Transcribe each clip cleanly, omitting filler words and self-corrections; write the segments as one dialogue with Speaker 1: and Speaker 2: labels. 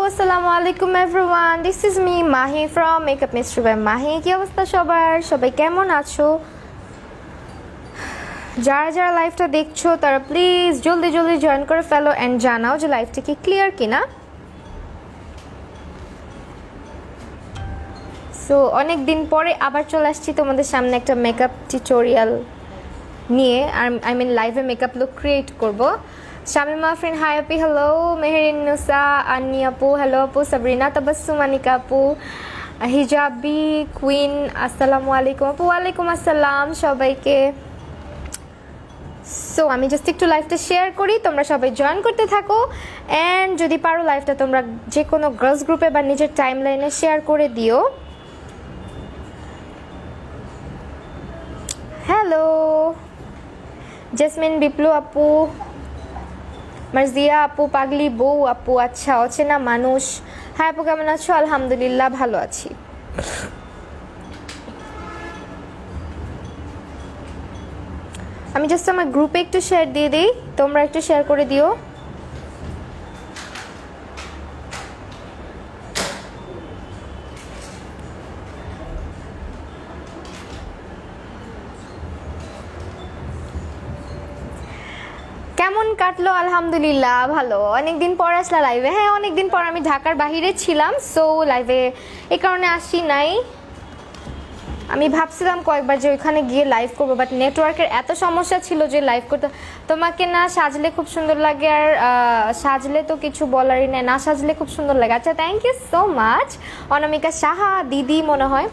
Speaker 1: আসসালামু আলাইকুম everyone, this is me Mahi from makeup mystery by Mahi. কি অবস্থা সবার? সবাই কেমন আছো? যারা যারা লাইভটা দেখছো তারা প্লিজ জলদি জলদি জয়েন করে ফেলো অ্যান্ড জানাও যে লাইভটা কি ক্লিয়ার কিনা। সো অনেক দিন পরে আবার চলে আসছি তোমাদের সামনে একটা মেকআপ টিউটোরিয়াল নিয়ে, আর আই মিন লাইভে মেকআপ লুক ক্রিয়েট করবো। শামিমা ফ্রেন্ড হাই আপি, হ্যালো। মেহরিন নুসা, আন্নি আপু, হ্যালো আপু। সাবরিনা তাবাসসুম, আনিকা আপু, হিজাবি কুইন, আসসালামু আলাইকুম আপু। ওয়ালাইকুম আসসালাম সবাইকে। সো আমি জাস্ট একটু লাইভটা শেয়ার করি, তোমরা সবাই জয়েন করতে থাকো অ্যান্ড যদি পারো লাইভটা তোমরা যে কোনো গার্লস গ্রুপে বা নিজের টাইম লাইনে শেয়ার করে দিও। হ্যালো জেসমিন, বিপ্লু আপু, মার্জিয়া আপু, পাগলি বউ আপু, আচ্ছা অচেনা মানুষ। হ্যাঁ আপু কেমন আছো? আলহামদুলিল্লাহ ভালো আছি। আমি জাস্ট আমার গ্রুপে একটু শেয়ার দিয়ে দিই, তোমরা একটু শেয়ার করে দিও। কেমন কাটলো? আলহামদুলিল্লাহ ভালো। অনেকদিন পর আসলা লাইভে? হ্যাঁ অনেকদিন পর, আমি ঢাকার বাইরে ছিলাম, সো লাইভে এই কারণে আসি নাই। আমি ভাবছিলাম কয়েকবার যে ওইখানে গিয়ে লাইভ করবো, বাট নেটওয়ার্কের এত সমস্যা ছিল যে লাইভ করতে। তোমাকে না সাজলে খুব সুন্দর লাগে, আর সাজলে তো কিছু বলারই নেই, না সাজলে খুব সুন্দর লাগে। আচ্ছা থ্যাংক ইউ সো মাচ অনামিকা সাহা দিদি মনে হয়।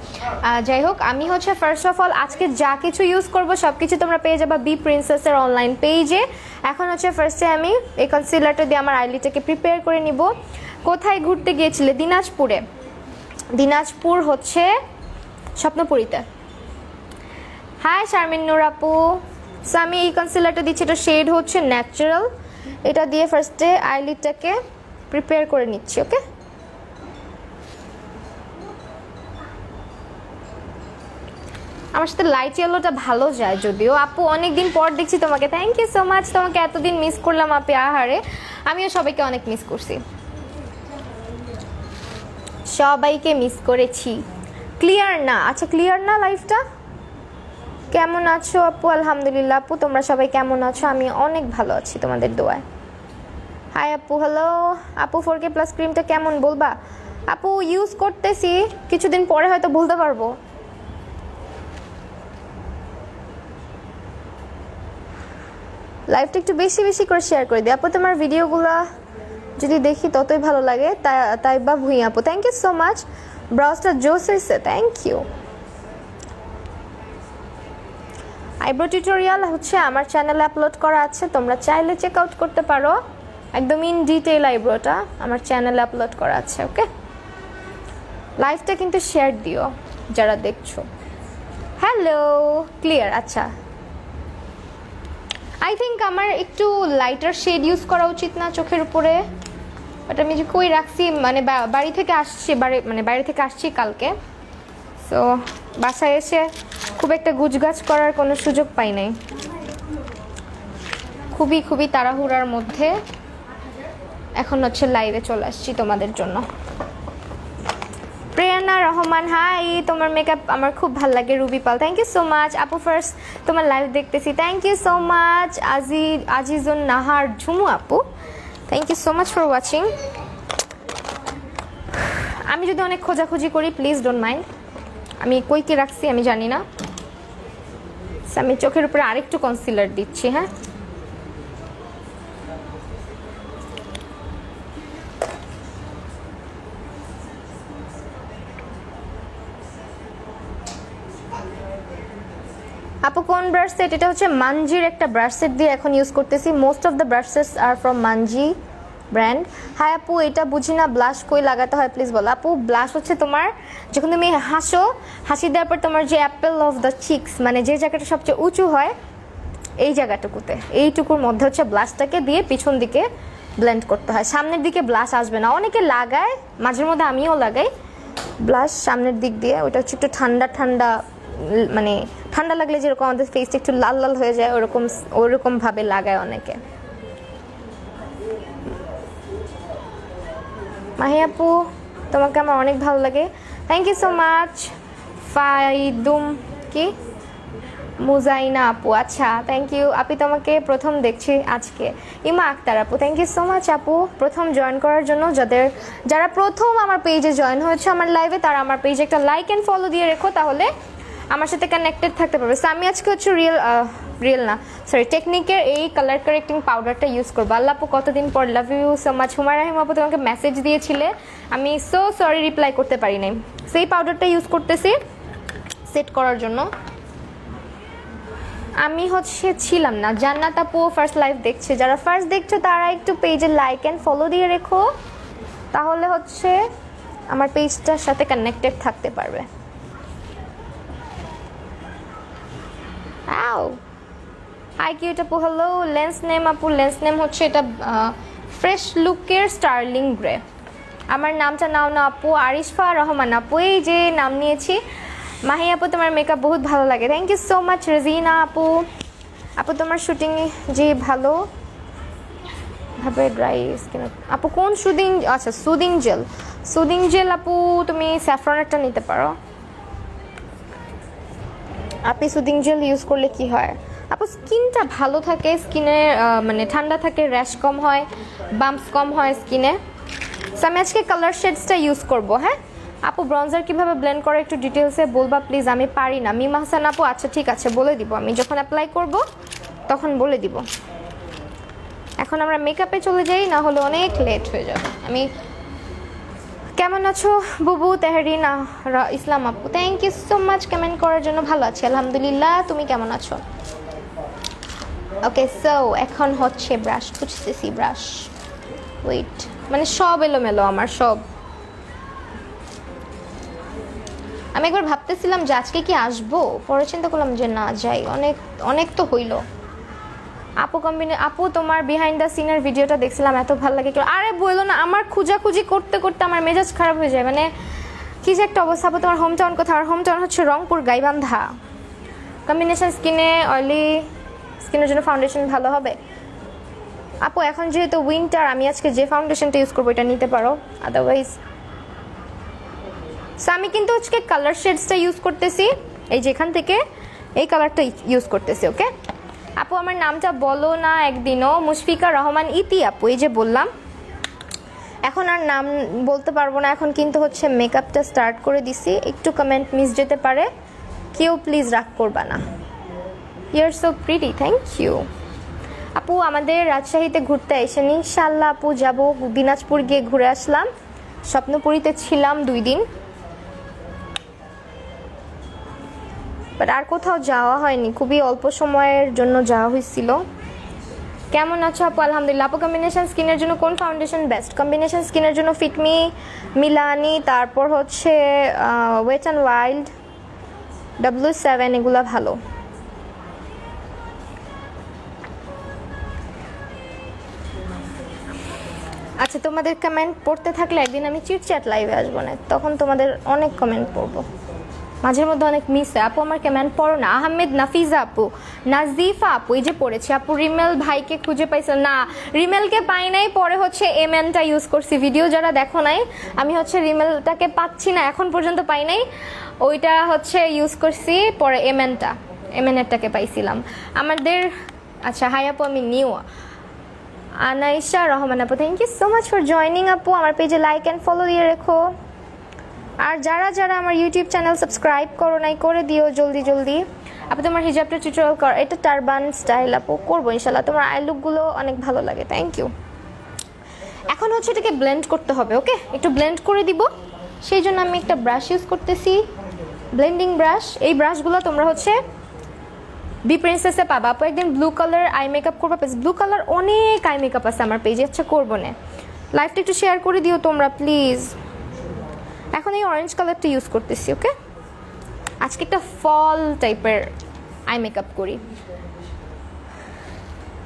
Speaker 1: যাই হোক, আমি হচ্ছে ফার্স্ট অফ অল আজকে যা কিছু ইউজ করবো সব কিছু তোমরা পেয়ে যাবা বি প্রিন্সেসের অনলাইন পেজে। এখন হচ্ছে ফার্স্টে আমি এই কনসিলারটা দিয়ে আমার আইলিটাকে প্রিপেয়ার করে নিব। কোথায় ঘুরতে গিয়েছিলে? দিনাজপুরে। দিনাজপুর হচ্ছে স্বপ্নপুরীতে। হাই শারমিন নূর আপু। সো আমি এই কনসিলারটা দিচ্ছি, এটা শেড হচ্ছে ন্যাচারাল। এটা দিয়ে ফার্স্টে আইলিডটাকে প্রিপেয়ার করে নিচ্ছি। ওকে, আমার সাথে লাইট ইয়েলোটা ভালো যায় যদিও। আপু অনেকদিন পর দেখছি তোমাকে, থ্যাংক ইউ সো মাচ। তোমাকে এতদিন মিস করলাম আপু, আহারে আমিও সবাইকে অনেক মিস করছি, সবাইকে মিস করেছি। ক্লিয়ার না? আচ্ছা ক্লিয়ার না লাইভটা? কেমন আছো আপু? আলহামদুলিল্লাহ আপু, তোমরা সবাই কেমন আছো? আমি অনেক ভালো আছি তোমাদের দোয়ায়। হাই আপু, হ্যালো আপু। 4K প্লাস ক্রিমটা কেমন বলবা? আপু ইউজ করতেছি, কিছুদিন পরে হয়তো বলতে পারবো। লাইভটা একটু বেশি বেশি করে শেয়ার করে দিই আপু, তোমার ভিডিওগুলো যদি দেখি ততই ভালো লাগে। তাই বা ভুঁই আপু, থ্যাংক ইউ সো মাচ। ব্রাউজটা জোস হয়েছে, থ্যাংক ইউ। আইব্রো টিউটোরিয়াল হচ্ছে আমার চ্যানেলে আপলোড করা আছে, তোমরা চাইলে চেক আউট করতে পারো। একদম ইন ডিটেইল আইব্রোটা আমার চ্যানেলে আপলোড করা আছে। ওকে, লাইভটা কিন্তু শেয়ার দিও যারা দেখছো। Hello, clear? আচ্ছা, আই থিঙ্ক আমার একটু লাইটার শেড ইউজ করা উচিত না চোখের উপরে, বাট আমি যে কই রাখছি, মানে বাড়ি থেকে আসছি, বাইরে থেকে আসছি কালকে, সো বাসায় এসে খুব একটা গুজগাছ করার কোনো সুযোগ পাই নাই। খুবই তাড়াহুড়ার মধ্যে এখন হচ্ছে লাইভে চলে আসছি তোমাদের জন্য। প্রেরণা রহমান, হাই। তোমার মেকআপ আমার খুব ভালো লাগে। Ruby Pal, thank you so much আপু। ফার্স্ট তোমার লাইভ দেখতেছি, thank you so much. Azizun Nahar Jhumu আপু, thank you so much for watching. আমি যদি অনেক খোঁজাখুঁজি করি প্লিজ ডোন্ট মাইন্ড, আমি কই কি রাখছি আমি জানি না। আমি চোখের উপরে আরেকটু কনসিলার দিচ্ছি। হ্যাঁ, আপু কোন ব্রাশ সেট? এটা হচ্ছে মানজির একটা ব্রাশ সেট দিয়ে এখন ইউজ করতেছি। Most of the brushes are from মানজি ব্র্যান্ড। হাই আপু, এটা বুঝি না ব্লাশ কই লাগাতে হয় প্লিজ বলো। আপু ব্লাশ হচ্ছে তোমার যখন তুমি হাসো, হাসি দেওয়ার পর তোমার যে অ্যাপেল অফ দ্য চিক্স, মানে যে জায়গাটা সবচেয়ে উঁচু হয় এই জায়গাটুকুতে, এইটুকুর মধ্যে হচ্ছে ব্লাশটাকে দিয়ে পিছন দিকে ব্লেন্ড করতে হয়। সামনের দিকে ব্লাশ আসবে না। অনেকে লাগায়, মাঝের মধ্যে আমিও লাগাই ব্লাশ সামনের দিক দিয়ে। ওটা হচ্ছে একটু ঠান্ডা, মানে ঠান্ডা লাগলে যেরকম আমাদের ফেসটা একটু লাল লাল হয়ে যায় ওরকম ভাবে লাগায় অনেকে। মাহি আপু তোমাকে আমার অনেক ভালো লাগে, থ্যাংক ইউ সো মাচ। ফাইদুম কি মুজাইনা আপু, আচ্ছা থ্যাংক ইউ আপি, তোমাকে প্রথম দেখছি আজকে। ইমা আক্তার আপু, থ্যাংক ইউ সো মাচ আপু প্রথম জয়েন করার জন্য। যারা প্রথম আমার পেজে জয়েন হয়েছে আমার লাইভে, তারা আমার পেজে একটা লাইক অ্যান্ড ফলো দিয়ে রেখো, তাহলে আমার সাথে কানেক্টেড থাকতে পারবে। সো আমি আজকে হচ্ছে রিয়েল না সরি টেকনিকের এই কালার কারেক্টিং পাউডারটা ইউজ করবো। আল্লাহ আপু কতদিন পর, love you so much. Humaira Rahim আপু তোমাকে মেসেজ দিয়েছিলে, আমি সো সরি রিপ্লাই করতে পারি নাই। সেই পাউডারটা ইউজ করতেছি সেট করার জন্য। আমি হচ্ছে ছিলাম না, জান্নাত আপু ফার্স্ট লাইভ দেখছে, যারা ফার্স্ট দেখছো তারা একটু পেজে লাইক অ্যান্ড ফলো দিয়ে রেখো, তাহলে হচ্ছে আমার পেজটার সাথে কানেক্টেড থাকতে পারবে। আও হাই কিউট আপু, হ্যালো। লেন্স নেম আপু, লেন্স নেম হচ্ছে এটা ফ্রেশ লুকের স্টার্লিং গ্রে। আমার নামটা নাও না আপু, আরিশফা রহমান আপু, এই যে নাম নিয়েছি। মাহি আপু তোমার মেকআপ বহুত ভালো লাগে, thank you so much. Rezina আপু, আপু তোমার শুটিং যে ভালো ভাবে ড্রাই স্কিন আপু, কোন সুদিং, আচ্ছা সুদিং জেল আপু তুমি স্যাফরনেরটা নিতে পারো। আপনি সুদিং জেল ইউজ করলে কি হয় আপু? স্কিনটা ভালো থাকে, স্কিনে মানে ঠান্ডা থাকে, র্যাশ কম হয়, বাম্পস কম হয় স্কিনে। সো আমি আজকে কালার শেডসটা ইউজ করব। হ্যাঁ আপু ব্রঞ্জার কিভাবে ব্লেন্ড করে একটু ডিটেলসে বলবা প্লিজ, আমি পারি না। মিম হাসান আপু, আচ্ছা ঠিক আছে বলে দিব, আমি যখন অ্যাপ্লাই করব তখন বলে দিব। এখন আমরা মেকআপে চলে যাই, না হলে অনেক লেট হয়ে যাবে। আমি কেমন আছো বুবু? তেহরিন ইসলাম আপু, thank you so much comment করার জন্য। ভালো আছি আলহামদুলিল্লাহ, তুমি কেমন আছো? ওকে সো এখন হচ্ছে ব্রাশ খুঁজতেছি, ব্রাশ ওয়েট, মানে সব এলোমেলো আমার সব। আমি একবার ভাবতেছিলাম যে আজকে কি আসবো, পরে চিন্তা করলাম যে না যাই, অনেক তো হইলো। আপু তোমার বিহাইন্ড দ্য সিনের ভিডিওটা দেখছিলাম, এত ভালো লাগে। আরে বললো না, আমার খুঁজাখুঁজি করতে করতে আমার মেজাজ খারাপ হয়ে যায়, মানে কি যে একটা অবস্থা। আপু তোমার হোম টাউন কোথায়? আমার হোম টাউন হচ্ছে রংপুর গাইবান্ধা। কম্বিনেশন স্কিনে অয়েলি স্কিনের জন্য ফাউন্ডেশন ভালো হবে আপু। এখন যেহেতু উইন্টার, আমি আজকে যে ফাউন্ডেশনটা ইউজ করবো এটা নিতে পারো, আদারওয়াইজ। সো আমি কিন্তু আজকে কালার শেডসটা ইউজ করতেছি, এই যেখান থেকে এই কালারটা ইউজ করতেছি। ওকে আপু আমার নামটা বলো না একদিনও। মুশফিকা রহমান ইতি আপু, এই যে বললাম। এখন আর নাম বলতে পারবো না, এখন কিন্তু হচ্ছে মেকআপটা স্টার্ট করে দিছি, একটু কমেন্ট মিস যেতে পারে, কেউ প্লিজ রাগ করবা না। You are so pretty, thank you আপু। আমাদের রাজশাহীতে ঘুরতে এসেন ইনশাল্লাহ আপু, যাব। দিনাজপুর গিয়ে ঘুরে আসলাম, স্বপ্নপুরীতে ছিলাম 2 দিন, বাট আর কোথাও যাওয়া হয়নি, খুবই অল্প সময়ের জন্য যাওয়া হয়েছিল। কেমন আছো আপু? আলহামদুলিল্লাহ আপু। কম্বিনেশন স্কিনের জন্য কোন ফাউন্ডেশন বেস্ট? কম্বিনেশন স্কিনের জন্য ফিটমি, মিলানি, তারপর হচ্ছে ওয়েট অ্যান্ড ওয়াইল্ড, W7, এগুলা ভালো। আচ্ছা তোমাদের কমেন্ট পড়তে থাকলে একদিন আমি চিটচ্যাট লাইভে আসবো না, তখন তোমাদের অনেক কমেন্ট পড়বো, মাঝের মধ্যে অনেক মিস হয়। আপু আমার কমেন্ট পড়ো না। আহমেদ নাফিজা আপু, নাজিফা আপু, এই যে পড়েছি আপু। রিমেল ভাইকে খুঁজে পাইছো না? রিমেলকে পাই নাই, পরে হচ্ছে এমএনটা ইউজ করছি। ভিডিও যারা দেখো নাই, আমি হচ্ছে রিমেলটাকে পাচ্ছি না, এখন পর্যন্ত পাই নাই, ওইটা হচ্ছে ইউজ করছি, পরে এমএনএরটাকে পাইছিলাম আমাদের। আচ্ছা হাই আপু, আমি নিউ। আনাইশা রহমান আপু, thank you so much for joining আপু। আমার পেজে লাইক অ্যান্ড ফলো দিয়ে রেখো, আর যারা যারা আমার ইউটিউব চ্যানেল সাবস্ক্রাইব করো নাই করে দিও জলদি। আপু তোমার হিজাবটা টিউটোরিয়াল কর, এটা টারবান স্টাইল আপু, করবো ইনশাল্লাহ। তোমার আই লুকগুলো অনেক ভালো লাগে, থ্যাংক ইউ। এখন হচ্ছে এটাকে ব্লেন্ড করতে হবে, ওকে একটু ব্লেন্ড করে দিব, সেই জন্য আমি একটা ব্রাশ ইউজ করতেছি, ব্লেন্ডিং ব্রাশ। এই ব্রাশগুলো তোমরা হচ্ছে বি প্রিন্সেসে পাবা আপু। একদিন ব্লু কালার আই মেকআপ করবা, ব্লু কালার অনেক আই মেকআপ আছে আমার পেজে, আচ্ছা করবো না। লাইভটা একটু শেয়ার করে দিও তোমরা প্লিজ। এখন এই অরেঞ্জ কালারটা ইউজ করতেছি, ওকে। আজকে একটা ফল টাইপের আই মেকআপ করি।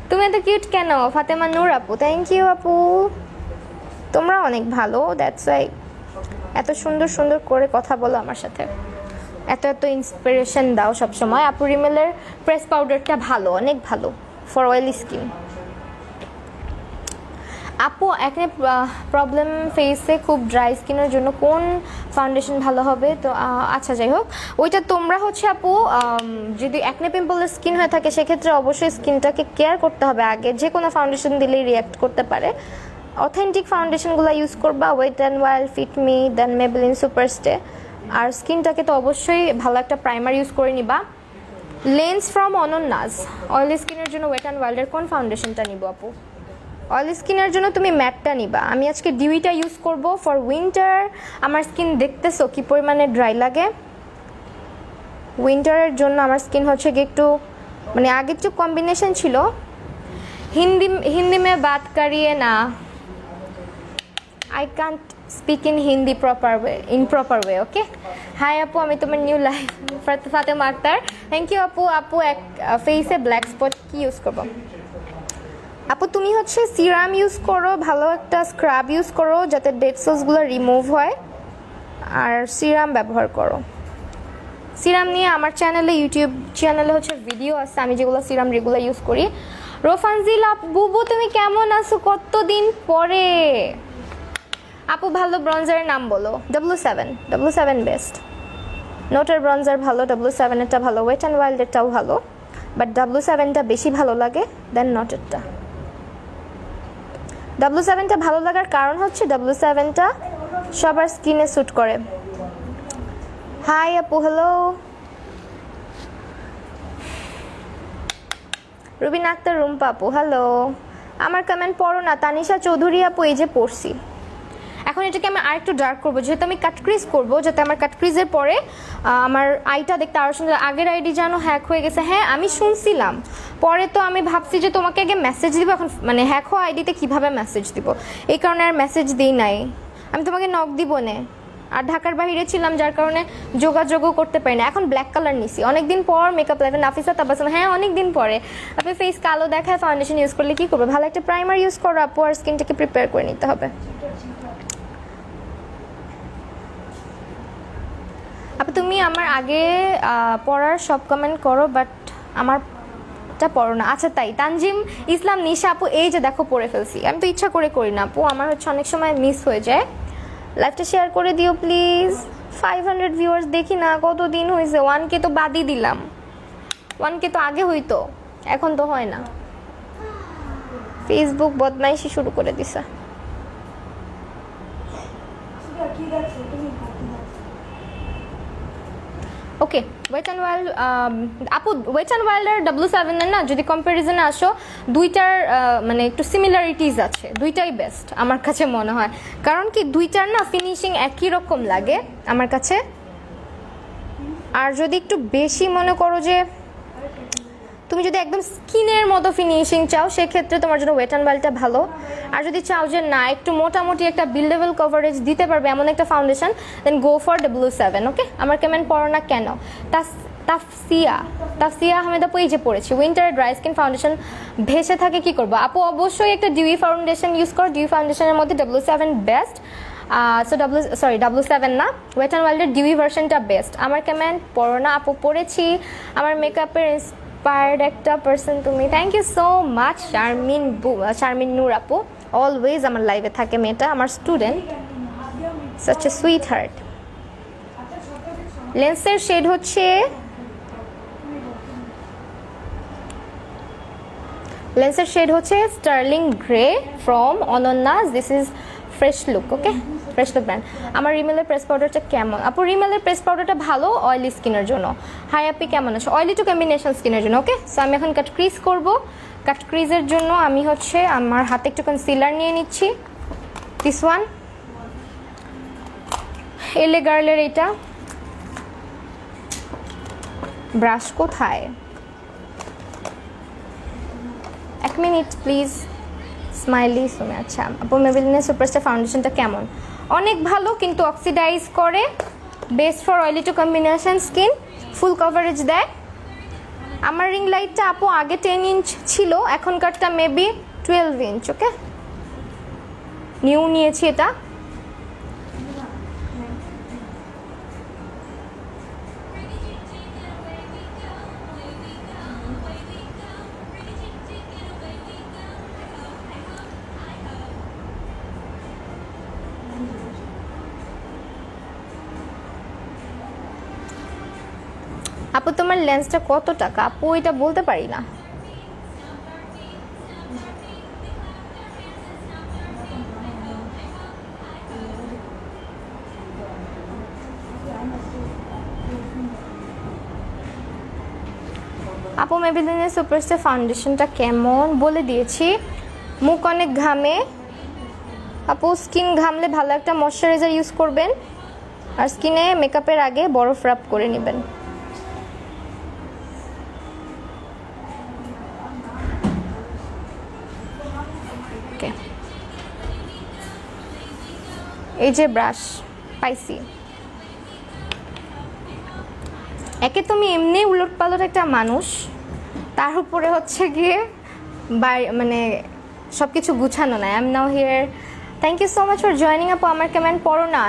Speaker 1: তুমি এত কিউট কেন? ফাতেমা নূর আপু, থ্যাংক ইউ আপু, তোমরা অনেক ভালো, দ্যাটস ওয়াই এত সুন্দর সুন্দর করে কথা বলো আমার সাথে, এত ইন্সপিরেশন দাও সবসময়। আপু রিমেলের প্রেস পাউডারটা ভালো, অনেক ভালো ফর অয়েলি স্কিন। আপু একনে প্রবলেম ফেসে খুব ড্রাই স্কিনের জন্য কোন ফাউন্ডেশন ভালো হবে? তো আচ্ছা যাই হোক, ওইটা তোমরা হচ্ছে আপু যদি একনে পিম্পলের স্কিন হয়ে থাকে সেক্ষেত্রে অবশ্যই স্কিনটাকে কেয়ার করতে হবে। আগে যে কোনো ফাউন্ডেশন দিলেই রিয়াক্ট করতে পারে। অথেন্টিক ফাউন্ডেশনগুলো ইউজ করবা, ওয়েট অ্যান্ড ওয়াইল্ড, ফিটমি, দেন মেবেলিন সুপারস্টে। আর স্কিনটাকে তো অবশ্যই ভালো একটা প্রাইমার ইউজ করে নিবা। লেন্স ফ্রম অনন্যাস, অয়েলি স্কিনের জন্য ওয়েট অ্যান্ড ওয়াইল্ডের কোন ফাউন্ডেশনটা নিব আপু? অয়েলি স্কিনের জন্য তুমি ম্যাটটা নিবা। আমি আজকে ডিউইটা ইউজ করব ফর উইন্টার। আমার স্কিন দেখতেছো কি পরিমাণে ড্রাই লাগে। উইন্টারের জন্য আমার স্কিন হচ্ছে কি একটু মানে আগে একটু কম্বিনেশন ছিল। হিন্দি মে বাত করিয়ে না, I can't speak in Hindi proper way okay. Hi আপু, আমি তোমার new life Fatema Akter, thank you আপু। আপু এক ফেসে ব্ল্যাক স্পট কি ইউজ করবো? আপু তুমি হচ্ছে সিরাম ইউজ করো, ভালো একটা স্ক্রাব ইউজ করো যাতে ডেড সেলসগুলো রিমুভ হয়, আর সিরাম ব্যবহার করো। সিরাম নিয়ে আমার চ্যানেলে, ইউটিউব চ্যানেলে হচ্ছে ভিডিও আছে আমি যেগুলো সিরাম রেগুলার ইউজ করি। রোফানজিল বুবু তুমি কেমন আছো কতদিন পরে? আপু ভালো ব্রঞ্জারের নাম বলো। W7 best. নোটের ব্রঞ্জার ভালো, W7 ভালো, ওয়েট অ্যান্ড ওয়াইল্ডেরটাও ভালো, বাট W7টা বেশি ভালো লাগে দেন নোটেরটা। W7টা ভালো লাগার কারণ হচ্ছে W7টা সবার স্কিনে স্যুট করে। হাই আপু, হ্যালো। রুবিন আক্তার রুম্পা আপু, হ্যালো। আমার কমেন্ট পড়ো না। তানিশা চৌধুরী আপু, এই যে পড়ছি। এখন এটাকে আমি আরেকটু ডার্ক করবো, যেহেতু আমি কাট ক্রিজ করবো, যাতে আমার কাট ক্রিজের পরে আমার আইটা দেখতে আরও সুন্দর। আগের আইডি যেন হ্যাক হয়ে গেছে। হ্যাঁ আমি শুনছিলাম, পরে তো আমি ভাবছি যে তোমাকে আগে মেসেজ দিব, এখন মানে হ্যাক হওয়া আইডিতে কীভাবে মেসেজ দিব, এই কারণে আর মেসেজ দিই নাই। আমি তোমাকে নক দিব নে, আর ঢাকার বাইরে ছিলাম যার কারণে যোগাযোগও করতে পারি না। এখন ব্ল্যাক কালার নিছি, অনেকদিন পর মেকআপ লাইফে। নাফিসা তাবাসুম, হ্যাঁ অনেকদিন পরে। আপনি ফেস কালো দেখায় ফাউন্ডেশন ইউজ করলে কী করবে? ভালো একটা প্রাইমার ইউজ করো আপু, আর স্কিনটাকে প্রিপেয়ার করে নিতে হবে। আপু তুমি আমার আগে পড়ার সব কমেন্ট করো, বাট আমারটা পড়ো না। আচ্ছা তাই। তানজিম ইসলাম নিশা আপু, এই যে দেখো পড়ে ফেলছি। আমি তো ইচ্ছা করে করি না আপু, আমার হচ্ছে অনেক সময় মিস হয়ে যায়। লাইভটা শেয়ার করে দিও প্লিজ। 500 ভিউয়ার্স দেখি না কত দিন হয়েছে। 1K তো বাদই দিলাম, 1K তো আগে হইতো, এখন তো হয় না। ফেসবুক বদমাইশি শুরু করে দিছে। ওকে, ওয়েট অ্যান্ড ওয়াইল্ড আপু, ওয়েট অ্যান্ড ওয়াইল্ডের W7 না যদি কম্প্যারিজনে আসো, দুইটার মানে একটু সিমিলারিটিস আছে, দুইটাই বেস্ট আমার কাছে মনে হয়। কারণ কি দুইটার না ফিনিশিং একই রকম লাগে আমার কাছে। আর যদি একটু বেশি মনে করো যে তুমি যদি একদম স্কিনের মতো ফিনিশিং চাও, সেক্ষেত্রে তোমার জন্য ওয়েট অ্যান্ড ওয়াইল্ডটা ভালো। আর যদি চাও যে না একটু মোটামুটি একটা বিল্ডেবল কভারেজ দিতে পারবে এমন একটা foundation, then go for W7 ওকে। আমার কমেন্ট পড়ো না কেন? তাফসিয়া আহমেদ আপু, এই যে পড়েছি উইন্টার ড্রাই স্কিন ফাউন্ডেশন ভেসে থাকে কি করবো? আপু অবশ্যই একটা ডিউই ফাউন্ডেশন ইউজ করো। ডিউই ফাউন্ডেশনের মধ্যে W7 বেস্ট। W7 না, ওয়েট অ্যান্ড ওয়াইল্ডের ডিউই ভার্সনটা বেস্ট। আমার কমেন্ট পড়ো না আপু, পড়েছি। আমার মেকআপের ইন্সপায়ার্ড একটা পার্সন তুমি, thank you so much. Sharmin Noor আপু অলওয়েজ আমার লাইভে থাকে, মেয়েটা আমার student, such a sweet heart. লেন্সের শেড হচ্ছে sterling grey from Anannas. This is fresh look okay, fresh look brand. আমার রিমেলের প্রেস পাউডারটা কেমন? আপু রিমেলের প্রেস পাউডারটা ভালো অয়েলি স্কিনের জন্য। হাই আপি কেমন আছো? অয়েলি টু কম্বিনেশন স্কিনের জন্য ওকে। সো আমি এখন কাট ক্রিজ করবো। কাট ক্রিজের জন্য আমি হচ্ছে আমার হাতে একটু কনসিলার নিয়ে নিচ্ছি, দিস ওয়ান এলে গার্লের। এইটা ব্রাশ কোথায়? এক মিনিট প্লিজ। স্মাইলি সুমে, আচ্ছা আপু মেবেলিনের সুপারস্টার ফাউন্ডেশনটা কেমন? অনেক ভালো, কিন্তু অক্সিডাইজ করে, best for oily two combination skin, full coverage দেয়। আমার রিং লাইটটা আপু আগে 10 ইঞ্চ ছিল, এখনকারটা মেবি 12 ইঞ্চ ওকে। নিউ নিয়েছি এটা। আপু তোমার লেন্সটা কত টাকা? আপু এটা বলতে পারি না। আপু মেবেলিনের সুপারস্টার ফাউন্ডেশনটা কেমন বলে দিয়েছি। মুখ অনেক ঘামে আপু, স্কিন ঘামলে ভালো একটা ময়শ্চারাইজার ইউজ করবেন, আর স্কিনে মেকআপের আগে বরফ রাব করে নেবেন। ওকে, এই যে ব্রাশ পাইছি। একে তুমি এমনি উলট পালট একটা মানুষ, তার উপরে হচ্ছে গিয়ে মানে সব কিছু গুছানো না। I am now here. Thank you so much for joining আপু। আমার কমেন্ট পড়ো না।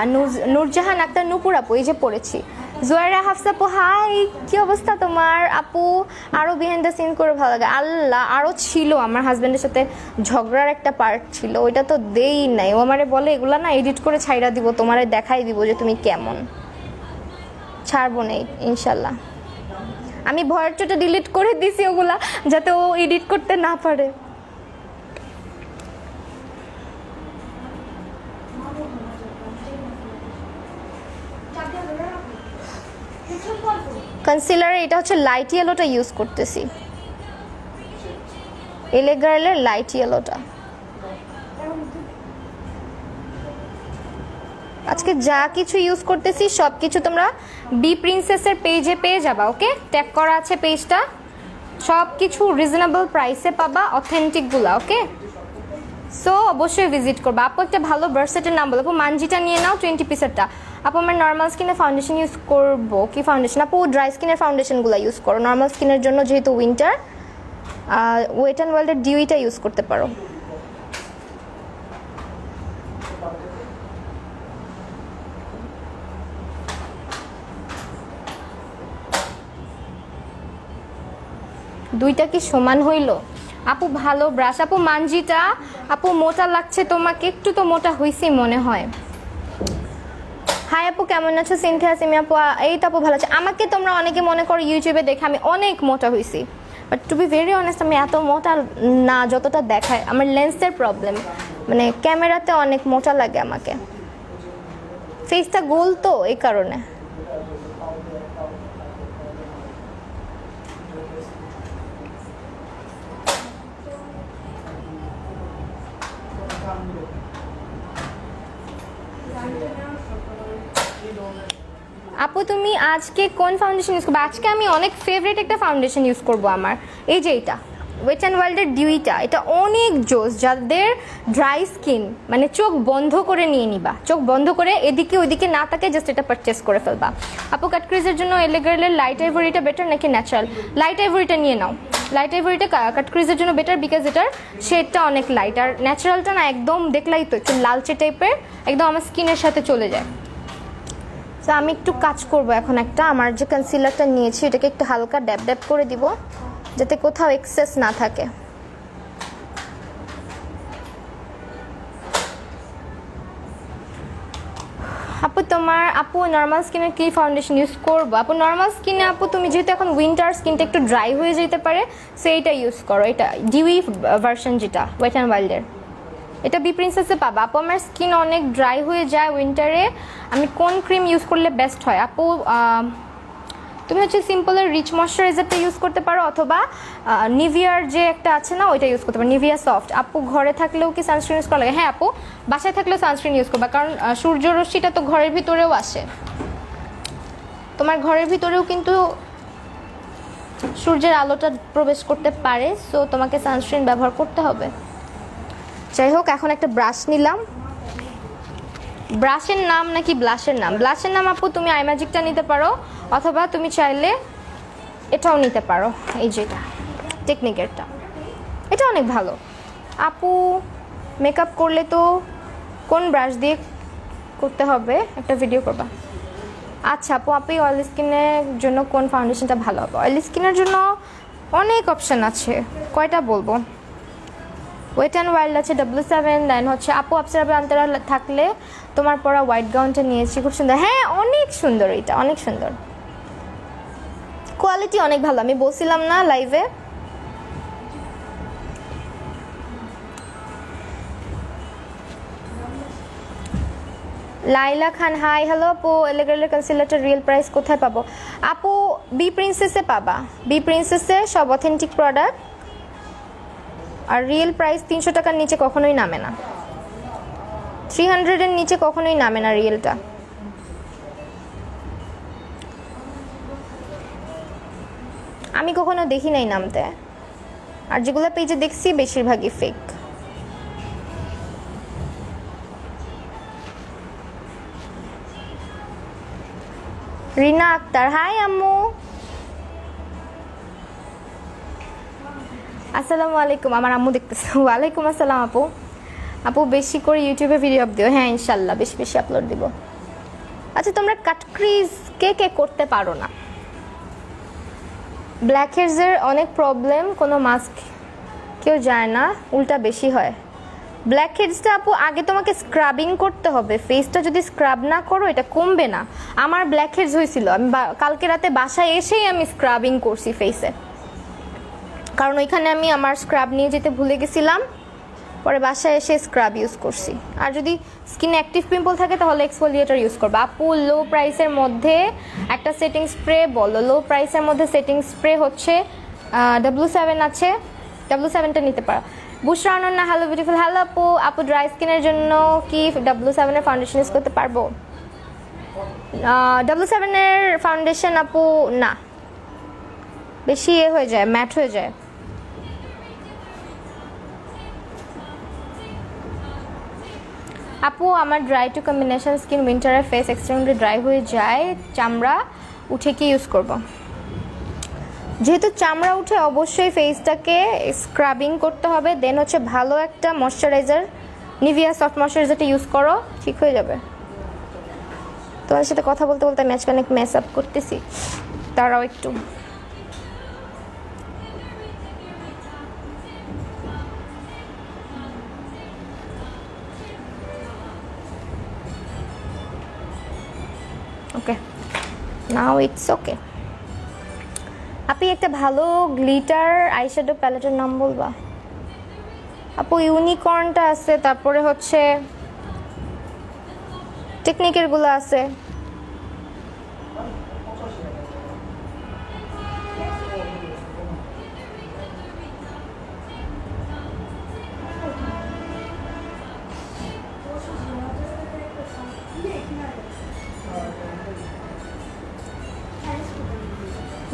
Speaker 1: নূরজাহান আক্তার নূপুর আপু, এই যে পড়েছি। জোয়ারা হাফসা আপু, হাই, কি অবস্থা তোমার আপু? আরও বিহাইন্ড দ্য সিন করে ভালো লাগে। আল্লাহ, আরও ছিল আমার হাজব্যান্ডের সাথে ঝগড়ার একটা পার্ট ছিল, ওইটা তো দেই নাই। ও আমারে বলে এগুলা না এডিট করে ছাইড়া দিব, তোমারে দেখাই দিব যে তুমি কেমন। ছাড়বো না ইনশাল্লাহ। আমি ভয়ের চোটে ডিলিট করে দিছি ওগুলা, যাতে ও এডিট করতে না পারে। কনসিলার এটা হচ্ছে লাইট ইয়েলোটা ইউজ করতেছি, এলে গার্লের লাইট ইয়েলোটা। আজকে যা কিছু ইউজ করতেছি সব কিছু তোমরা বি প্রিন্সেসের পেজে পেয়ে যাবা। ওকে, ট্যাগ করা আছে পেজটা। সব কিছু রিজনেবল প্রাইসে পাবা, অথেন্টিকগুলা। ওকে, সো অবশ্যই ভিজিট করবা। আপু একটা ভালো ব্রাশেটের নাম বলো। আপু মানজিটা নিয়ে নাও 20 পিসেরটা। আপু আমার নর্মাল স্কিনে ফাউন্ডেশন ইউজ করবো। কি ফাউন্ডেশন? আপু ড্রাই স্কিনের ফাউন্ডেশনগুলো ইউজ করো। নর্মাল স্কিনের জন্য যেহেতু উইন্টার, ওয়েট অ্যান্ড ওয়াইল্ডের ডিউইটা ইউজ করতে পারো। দুইটা কি সমান হইল? আপু ভালো ব্রাশ। আপু মানজিটা, আপু মোটা লাগছে তোমাকে, একটু তো মোটা হইছি মনে হয়। হাই আপু, কেমন আছো? সিনথিয়া সিমি আপু, এই তো আপু ভালো আছে। আমাকে তোমরা অনেকে মনে করো ইউটিউবে দেখে আমি অনেক মোটা হইছি, but to be very honest আমি এত মোটা না যতটা দেখায়। আমার লেন্সের প্রবলেম, মানে ক্যামেরাতে অনেক মোটা লাগে আমাকে, ফেসটা গোল তো এই কারণে। আপু তুমি আজকে কোন ফাউন্ডেশন ইউজ করবে? আজকে আমি অনেক ফেভারিট একটা ফাউন্ডেশন ইউজ করব আমার, এই যে এটা ওয়েট অ্যান্ড ওয়াইল্ডের ডিউইটা। এটা অনেক জোস, যাদের ড্রাই স্কিন, মানে চোখ বন্ধ করে নিয়ে নিবা, চোখ বন্ধ করে এদিকে ওইদিকে না তাকে জাস্ট এটা পারচেস করে ফেলবা। আপু কাট ক্রিজের জন্য এলে গার্লের লাইট আইভরিটা বেটার নাকি ন্যাচারাল? লাইট আইভরিটা নিয়ে নাও। লাইট আইভরিটা কাট ক্রিজের জন্য বেটার, বিকজ এটার শেডটা অনেক লাইট, আর ন্যাচারালটা না একদম দেখলাই তো একটু লালচে টাইপের, একদম আমার স্কিনের সাথে চলে যায়। তো আমি একটু কাজ করব এখন। একটা আমার যে কনসিলারটা নিয়েছি এটাকে একটু হালকা ড্যাব ড্যাব করে দিব, যাতে কোথাও এক্সেস না থাকে। আপু তোমার আপু নর্মাল স্কিনে কি ফাউন্ডেশন ইউজ করবো? আপু নর্মাল স্কিনে আপু তুমি যেহেতু এখন উইন্টার, স্কিনটা একটু ড্রাই হয়ে যেতে পারে, সেইটা ইউজ করো। এটা ডিউই ভার্সন, যেটা ওয়েট অ্যান্ড ওয়াইল্ডের, এটা বি প্রিন্সেসে পাবা। আপু আমার স্কিন অনেক ড্রাই হয়ে যায় উইন্টারে, আমি কোন ক্রিম ইউজ করলে বেস্ট হয়? আপু তুমি হচ্ছে সিম্পলের রিচ ময়শ্চারাইজারটা ইউজ করতে পারো, অথবা নিভিয়ার যে একটা আছে না ওইটা ইউজ করতে পারো, নিভিয়া সফট। আপু ঘরে থাকলেও কি সানস্ক্রিন ইউজ করা লাগে? হ্যাঁ আপু, বাসায় থাকলেও সানস্ক্রিন ইউজ করবা, কারণ সূর্যরশ্মিটা তো ঘরের ভিতরেও আসে। তোমার ঘরের ভিতরেও কিন্তু সূর্যের আলোটা প্রবেশ করতে পারে, সো তোমাকে সানস্ক্রিন ব্যবহার করতে হবে। যাই হোক, এখন একটা ব্রাশ নিলাম। ব্রাশের নাম নাকি ব্লাশের নাম? ব্লাশের নাম আপু তুমি আই ম্যাজিকটা নিতে পারো, অথবা তুমি চাইলে এটাও নিতে পারো, এই যেটা টেকনিকেরটা, এটা অনেক ভালো। আপু মেকআপ করলে তো কোন ব্রাশ দিয়ে করতে হবে একটা ভিডিও করবা। আচ্ছা আপু, আপনি অয়েলি স্কিনের জন্য কোন ফাউন্ডেশনটা ভালো হবে? অয়েলি স্কিনের জন্য অনেক অপশান আছে, কয়টা বলবো? ওয়েট অ্যান্ড ওয়াইল্ড আছে, W7, দেন হচ্ছে আপু আপসারা আন্তরা থাকলে তোমার পরা হোয়াইট গাউনটা নিয়েছি, খুব সুন্দর। হ্যাঁ অনেক সুন্দর, এটা অনেক সুন্দর। কোয়ালিটি অনেক ভালো, আমি বলছিলাম না লাইভে। লাইলা খান হাই, হ্যালো আপু, এলিগেন্টের কনসিলারটার রিয়েল প্রাইস কোথায় পাবো? আপু বি প্রিন্সেসে পাবা, বি প্রিন্সেসে সব অথেন্টিক প্রোডাক্ট। আর রিয়েল প্রাইস 300 টাকার নিচে কখনোই নামে না, 300-এর নিচে কখনোই নামে না রিয়েলটা। আমি কখনো দেখি নাই নামতে, আর যেগুলো পেজে দেখছি বেশিরভাগই ফেক। রিনা আক্তার হাই আম্মু, আসসালামু আলাইকুম। আমার আম্মু দেখতেছে। ওয়ালাইকুম আসসালাম আপু। আপু বেশি করে ইউটিউবে ভিডিও আপ দিও। হ্যাঁ ইনশাল্লাহ বেশি বেশি আপলোড দিব। আচ্ছা তোমরা কাট ক্রিজ কে কে করতে পারো না? ব্ল্যাক হেডসের অনেক প্রবলেম, কোনো মাস্ক কেউ যায় না, উল্টা বেশি হয়। ব্ল্যাক হেডসটা আপু আগে তোমাকে স্ক্রাবিং করতে হবে, ফেসটা যদি স্ক্রাব না করো এটা কমবে না। আমার ব্ল্যাক হেডস হয়েছিল, আমি কালকে রাতে বাসায় এসেই আমি স্ক্রাবিং করছি ফেসে, কারণ ওইখানে আমি আমার স্ক্রাব নিয়ে যেতে ভুলে গেছিলাম, পরে বাসায় এসে স্ক্রাব ইউজ করছি। আর যদি স্কিনে অ্যাক্টিভ পিম্পল থাকে তাহলে এক্সফোলিয়েটর ইউজ করবে। আপু লো প্রাইসের মধ্যে একটা সেটিং স্প্রে বলো। লো প্রাইসের মধ্যে সেটিং স্প্রে হচ্ছে W7 আছে, W7টা নিতে পারো। বুশরা আনন্না হ্যালো বিউটিফুল, হ্যালো আপু। আপু ড্রাই স্কিনের জন্য কি W7-এর ফাউন্ডেশন ইউজ করতে পারবো? W7-এর ফাউন্ডেশন আপু না, বেশি হয়ে যায়, ম্যাট হয়ে যায়। আপু আমার ড্রাই টু কম্বিনেশন স্কিন, উইন্টারে ফেস এক্সট্রিমলি ড্রাই হয়ে যায়, চামড়া উঠে কি ইউজ করব? যেহেতু চামড়া উঠে অবশ্যই ফেসটাকে স্ক্রাবিং করতে হবে, দেন হচ্ছে ভালো একটা ময়শ্চারাইজার, নিভিয়া সফট ময়শ্চারাইজারটা ইউজ করো, ঠিক হয়ে যাবে। তোমার সাথে কথা বলতে বলতে আমি আজকে অনেক মেস আপ করতেছি, তারাও একটু। ওকে নাও ইটস ওকে। আপনি একটা ভালো গ্লিটার আইশ্যাডো প্যালেটের নাম বলবা? আপু ইউনিকর্নটা আছে, তারপরে হচ্ছে টেকনিকের গুলো আছে।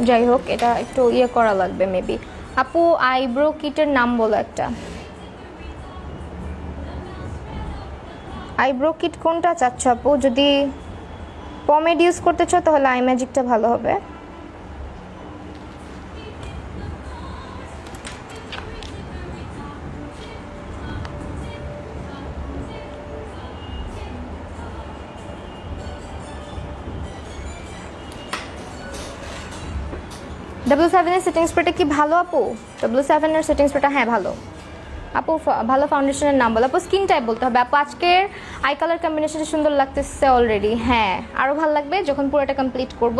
Speaker 1: যাই হোক এটা একটু ইয়ে করা লাগবে মেবি। আপু আইব্রো কিটের নাম বলো একটা। আইব্রো কিট কোনটা চাচ্ছ আপু? যদি পমেড ইউজ করতে চাও তাহলে আই ম্যাজিকটা ভালো হবে। W7-এর সেটিং স্প্রেটা কি ভালো আপু? W7-এর সেটিং স্প্রেটা হ্যাঁ ভালো। আপু ভালো ফাউন্ডেশনের নাম বলো। আপু স্কিন টাইপ বলতে হবে। আপু আজকের আই কালার কম্বিনেশনটা সুন্দর লাগতেছে অলরেডি। হ্যাঁ আরও ভালো লাগবে যখন পুরোটা কমপ্লিট করব।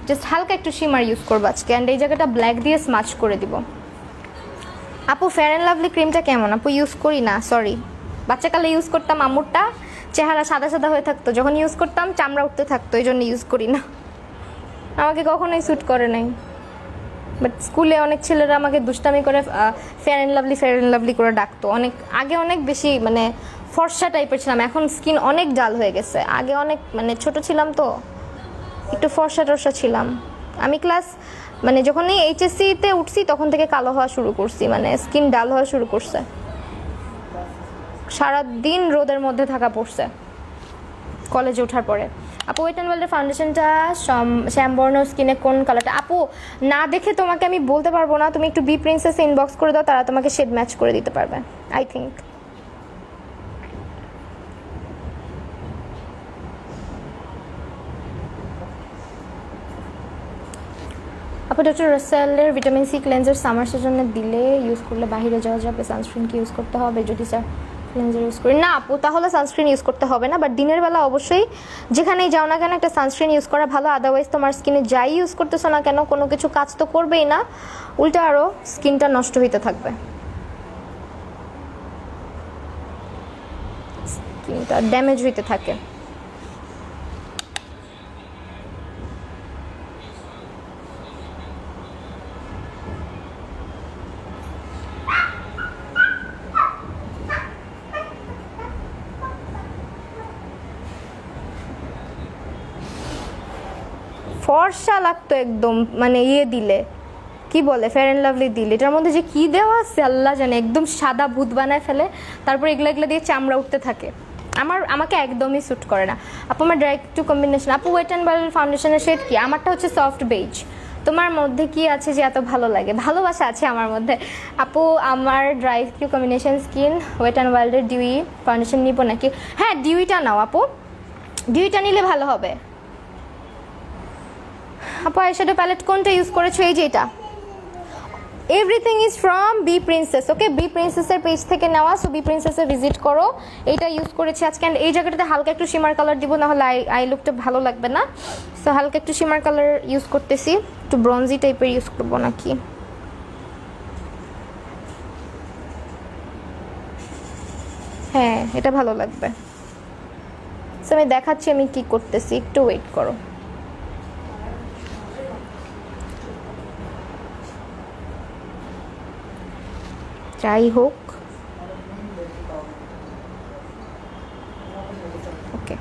Speaker 1: জাস্ট হালকা একটু শিমার ইউজ করবো আজকে, অ্যান্ড এই জায়গাটা ব্ল্যাক দিয়ে স্মাচ করে দিব। আপু ফেয়ার অ্যান্ড লাভলি ক্রিমটা কেমন? আপু ইউজ করি না, সরি। বাচ্চাকালে ইউজ করতাম, আমুরটা চেহারা সাদা সাদা হয়ে থাকতো, যখন ইউজ করতাম চামড়া উঠতে থাকতো, এই জন্য ইউজ করি না, আমাকে কখনোই স্যুট করে নাই। বাট স্কুলে অনেক ছেলেরা আমাকে দুষ্টামি করে ফেয়ার অ্যান্ড লাভলি করে ডাকতো। অনেক আগে অনেক বেশি মানে ফর্সা টাইপের ছিলাম, এখন স্কিন অনেক ডাল হয়ে গেছে। আগে অনেক মানে ছোট ছিলাম তো একটু ফর্সা টর্সা ছিলাম। আমি ক্লাস মানে যখনই এইচএসসিতে উঠছি তখন থেকে কালো হওয়া শুরু করছি, মানে স্কিন ডাল হওয়া শুরু করছে, সারাদিন রোদের মধ্যে থাকা পড়ছে কলেজে ওঠার পরে। আপু ওয়েট অ্যান্ড ওয়েল্ডের ফাউন্ডেশনটা শ্যামবর্ণ স্কিনে কোন কালারটা? আপু না দেখে তোমাকে আমি বলতে পারবো না, তুমি একটু বি প্রিন্সেস ইনবক্স করে দাও, তারা তোমাকে শেড ম্যাচ করে দিতে পারবে আই থিঙ্ক। আপু ডক্টর রাসেলের ভিটামিন সি ক্লেন্সার সামার সিজনে দিলে ইউজ করলে বাইরে যাওয়া যাবে, সানস্ক্রিন কি ইউজ করতে হবে? যদি স্যার ক্লিনজার ইউজ করি না আপু, তাহলে সানস্ক্রিন ইউজ করতে হবে না, বাট দিনের বেলা অবশ্যই যেখানেই যাও না কেন একটা সানস্ক্রিন ইউজ করা ভালো। আদারওয়াইজ তোমার স্কিনে যাই ইউজ করতেছো না কেন কোনো কিছু কাজ তো করবেই না, উল্টা আরও স্কিনটা নষ্ট হইতে থাকবে, স্কিনটা ড্যামেজ হইতে থাকে। ফর্সা লাগতো একদম, মানে ইয়ে দিলে কি বলে ফেয়ার অ্যান্ড লাভলি দিলে, এটার মধ্যে যে কি দেওয়া আছে আল্লাহ জানে, একদম সাদা ভূত বানায় ফেলে, তারপর এগুলো এগুলো দিয়ে চামড়া উঠতে থাকে। আমাকে একদমই স্যুট করে না আপু। আমার ডাইরেক্ট টু কম্বিনেশন আপু, ওয়েট অ্যান্ড ওয়াইল্ড ফাউন্ডেশনের শেড কি? আমারটা হচ্ছে সফট বেজ। তোমার মধ্যে কি আছে যে এত ভালো লাগে? ভালোবাসা আছে আমার মধ্যে আপু। আমার dry to combination skin, wet and ওয়াইল্ডের ডিউই ফাউন্ডেশন নিব নাকি? হ্যাঁ ডিউইটা নাও আপু, ডিউইটা নিলে ভালো হবে। আপু আইশ্যাডো প্যালেট কোনটা ইউজ করেছো? এই যে এটা, everything is from B princess. Okay, B প্রিন্সেসের পেজ থেকে নেওয়া, সো বি প্রিন্সেসে ভিজিট করো। এইটা ইউজ করেছি আজকে। অ্যান্ড এই জায়গাটাতে হালকা একটু শিমার কালার দিব, নাহলে আই লুকটা ভালো লাগবে না। সো হালকা একটু শিমার কালার ইউজ করতেছি, একটু ব্রঞ্জি টাইপের ইউজ করবো নাকি। হ্যাঁ এটা ভালো লাগবে। সো আমি দেখাচ্ছি আমি কি করতেছি, একটু ওয়েট করো। যাই হোক, ওকে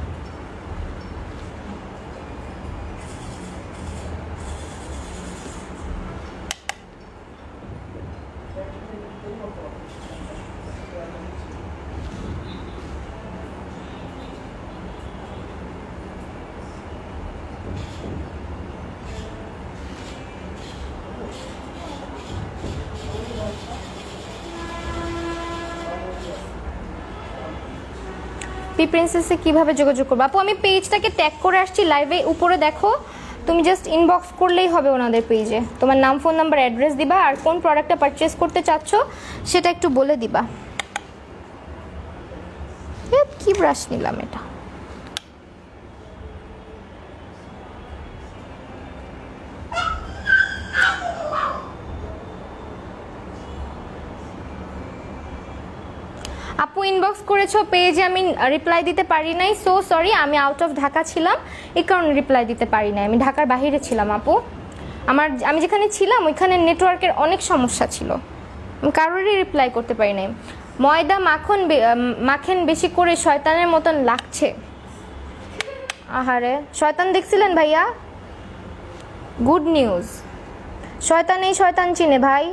Speaker 1: বি প্রিন্সেসে কীভাবে যোগাযোগ করবো আপু? আমি পেজটাকে ট্যাগ করে আসছি লাইভে, উপরে দেখো, তুমি জাস্ট ইনবক্স করলেই হবে ওনাদের পেজে। তোমার নাম, ফোন নাম্বার, অ্যাড্রেস দিবা, আর কোন প্রোডাক্টটা পারচেস করতে চাচ্ছ সেটা একটু বলে দিবা। কি ব্রাশ নিলাম এটা? আপু ইনবক্স করেছো পেজে, আমি রিপ্লাই দিতে পারি নাই, সো সরি। আমি আউট অফ ঢাকা ছিলাম, এই কারণে রিপ্লাই দিতে পারি নাই। আমি ঢাকার বাইরে ছিলাম আপু। আমি যেখানে ছিলাম ওইখানে নেটওয়ার্কের অনেক সমস্যা ছিল, আমি কারোরই রিপ্লাই করতে পারি নাই। ময়দা মাখেন বেশি করে শয়তানের মতন লাগছে। আহারে, শয়তান দেখছিলেন ভাইয়া? গুড নিউজ, শয়তান এই শয়তান চিনে ভাই।